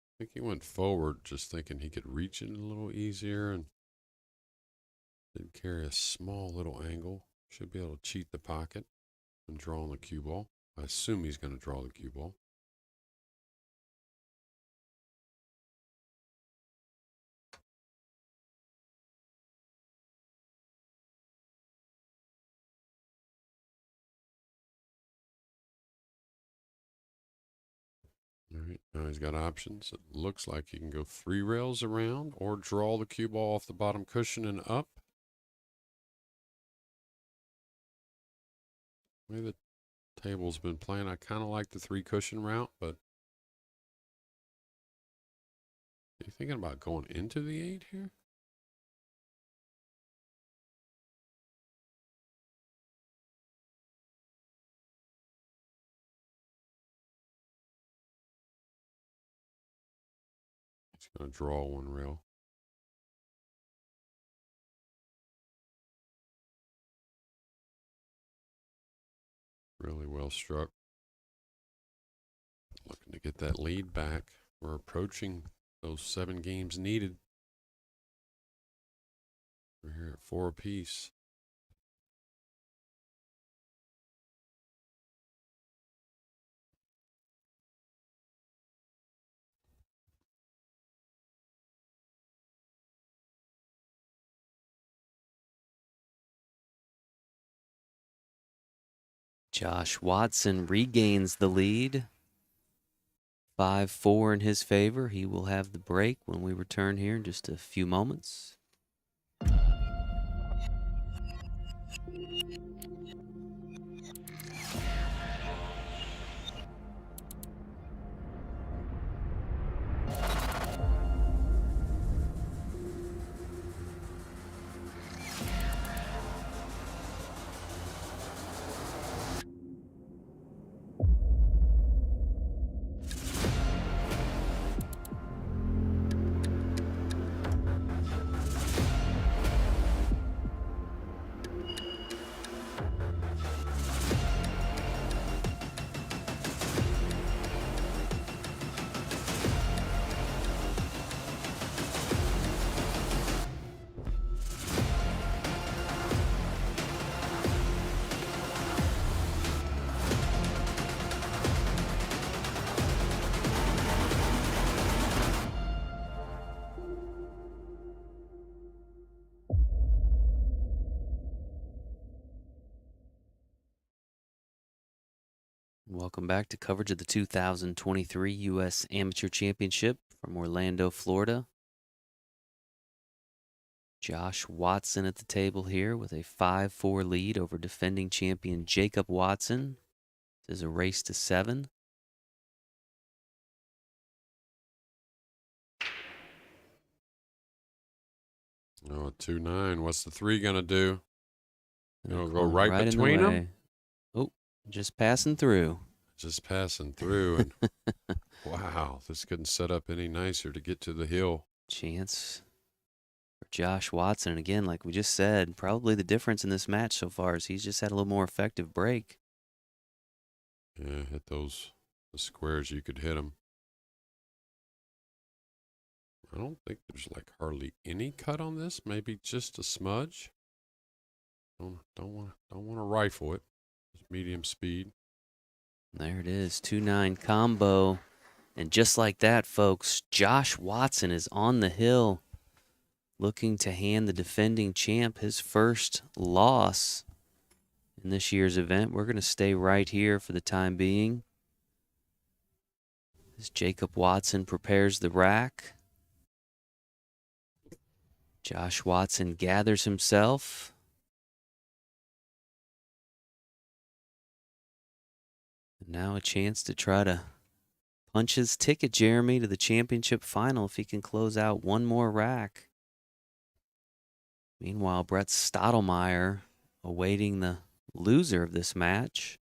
I think he went forward just thinking he could reach it a little easier and didn't carry a small little angle. Should be able to cheat the pocket and draw on the cue ball. I assume he's going to draw the cue ball. All right, now he's got options. It looks like he can go 3 rails around or draw the cue ball off the bottom cushion and up. The way the table's been playing, I kind of like the 3 cushion route, but are you thinking about going into the 8 here? He's going to draw 1 rail. Really well struck. Looking to get that lead back. We're approaching those 7 games needed. We're here at 4 apiece. Josh Watson regains the lead. 5-4 in his favor. He will have the break when we return here in just a few moments. Welcome back to coverage of the 2023 U.S. Amateur Championship from Orlando, Florida. Josh Watson at the table here with a 5-4 lead over defending champion Jacob Watson. This is a race to 7. Oh, 2-9. What's the 3 going to do? It'll go Going right in the between them? way. Oh, just passing through. Just passing through. And wow, this couldn't set up any nicer to get to the hill. Chance for Josh Watson. And again, like we just said, probably the difference in this match so far is he's just had a little more effective break. Yeah, hit the squares you could hit them. I don't think there's like hardly any cut on this. Maybe just a smudge. Don't want to rifle it. Just medium speed. There it is, 2-9 combo. And just like that, folks, Josh Watson is on the hill looking to hand the defending champ his first loss in this year's event. We're going to stay right here for the time being as Jacob Watson prepares the rack. Josh Watson gathers himself. And now a chance to try to punch his ticket, Jeremy, to the championship final if he can close out one more rack. Meanwhile, Brett Stottlemyre awaiting the loser of this match,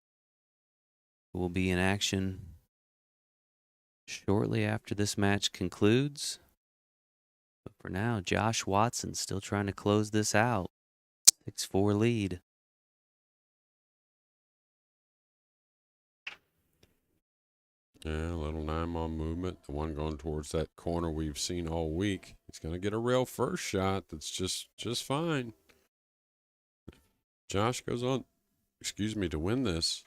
who will be in action shortly after this match concludes. But for now, Josh Watson still trying to close this out. 6-4 lead. Yeah, a little 9-ball movement. The one going towards that corner we've seen all week. He's going to get a rail first shot that's just fine. Josh goes on, to win this.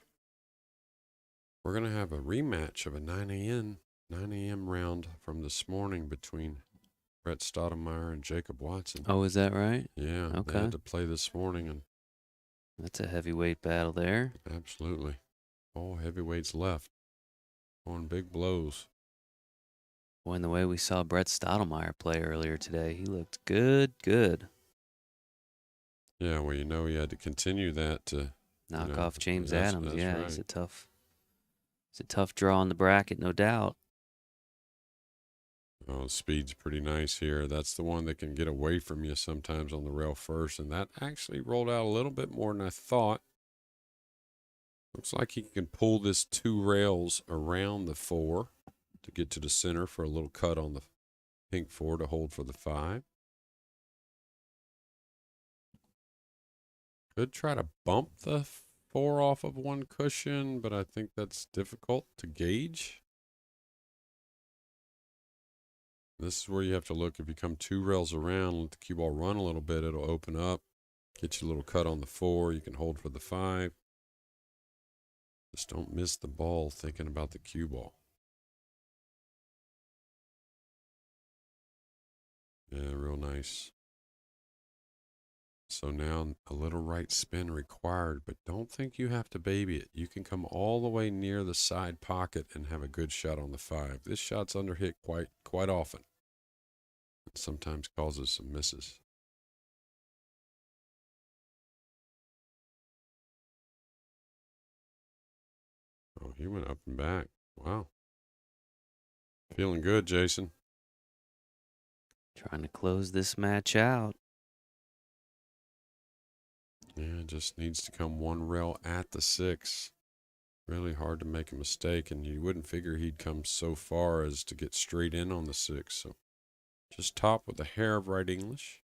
We're going to have a rematch of a 9 a.m. round from this morning between Brett Stottlemyre and Jacob Watson. Oh, is that right? Yeah, Okay. they had to play this morning. And that's a heavyweight battle there. Absolutely. All heavyweights left. On big blows. Boy, and the way we saw Brett Stottlemyre play earlier today, he looked good. Yeah, well, he had to continue that to knock off James that's Adams. Yeah, right. it's a tough draw in the bracket, no doubt. Oh, speed's pretty nice here. That's the one that can get away from you sometimes on the rail first, and that actually rolled out a little bit more than I thought. Looks like he can pull this 2 rails around the 4 to get to the center for a little cut on the pink 4 to hold for the 5. Could try to bump the 4 off of one cushion, but I think that's difficult to gauge. This is where you have to look. If you come 2 rails around, let the cue ball run a little bit, it'll open up, get you a little cut on the 4. You can hold for the 5. Just don't miss the ball thinking about the cue ball. Yeah, real nice. So now a little right spin required, but don't think you have to baby it. You can come all the way near the side pocket and have a good shot on the 5. This shot's underhit quite often. It sometimes causes some misses. Oh, he went up and back. Wow. Feeling good, Jason. Trying to close this match out. Yeah, just needs to come 1 rail at the 6. Really hard to make a mistake, and you wouldn't figure he'd come so far as to get straight in on the 6. So just top with a hair of right English.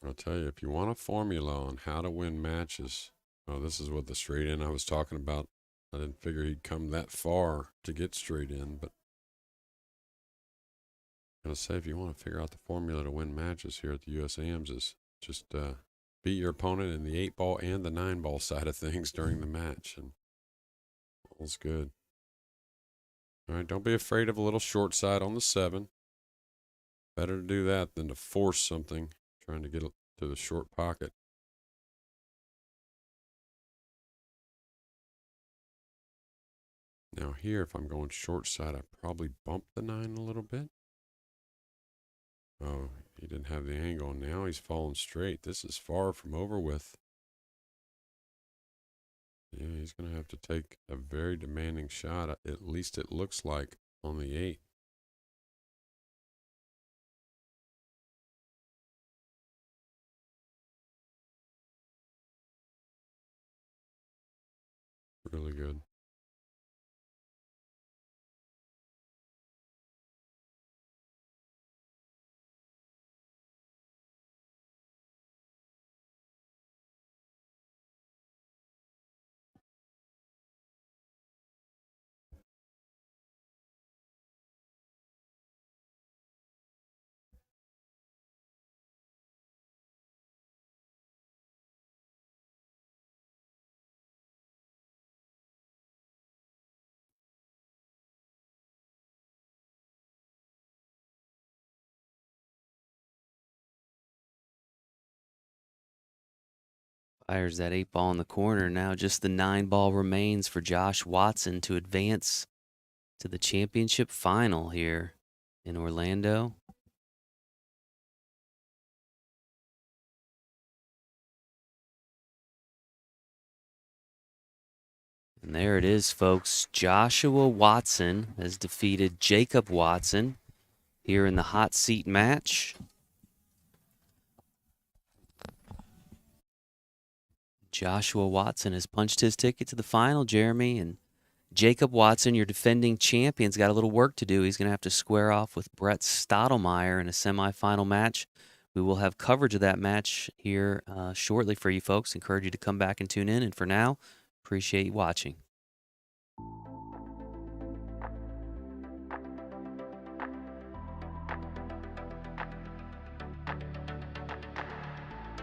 I'll tell you, if you want a formula on how to win matches, oh, this is what the straight in I was talking about. I didn't figure he'd come that far to get straight in, but I'm going to say if you want to figure out the formula to win matches here at the USAMs is just beat your opponent in the 8-ball and the 9-ball side of things during the match, and all's good. All right, don't be afraid of a little short side on the 7. Better to do that than to force something trying to get to the short pocket. Now here, if I'm going short side, I probably bump the 9 a little bit. Oh, he didn't have the angle. Now he's falling straight. This is far from over with. Yeah, he's going to have to take a very demanding shot, at least it looks like, on the 8. Really good. Fires that 8-ball in the corner. Now just the 9-ball remains for Josh Watson to advance to the championship final here in Orlando. And there it is, folks. Joshua Watson has defeated Jacob Watson here in the hot seat match. Joshua Watson has punched his ticket to the final, Jeremy, and Jacob Watson, your defending champion's got a little work to do. He's going to have to square off with Brett Stottlemyre in a semifinal match. We will have coverage of that match here shortly for you folks. Encourage you to come back and tune in. And for now, appreciate you watching.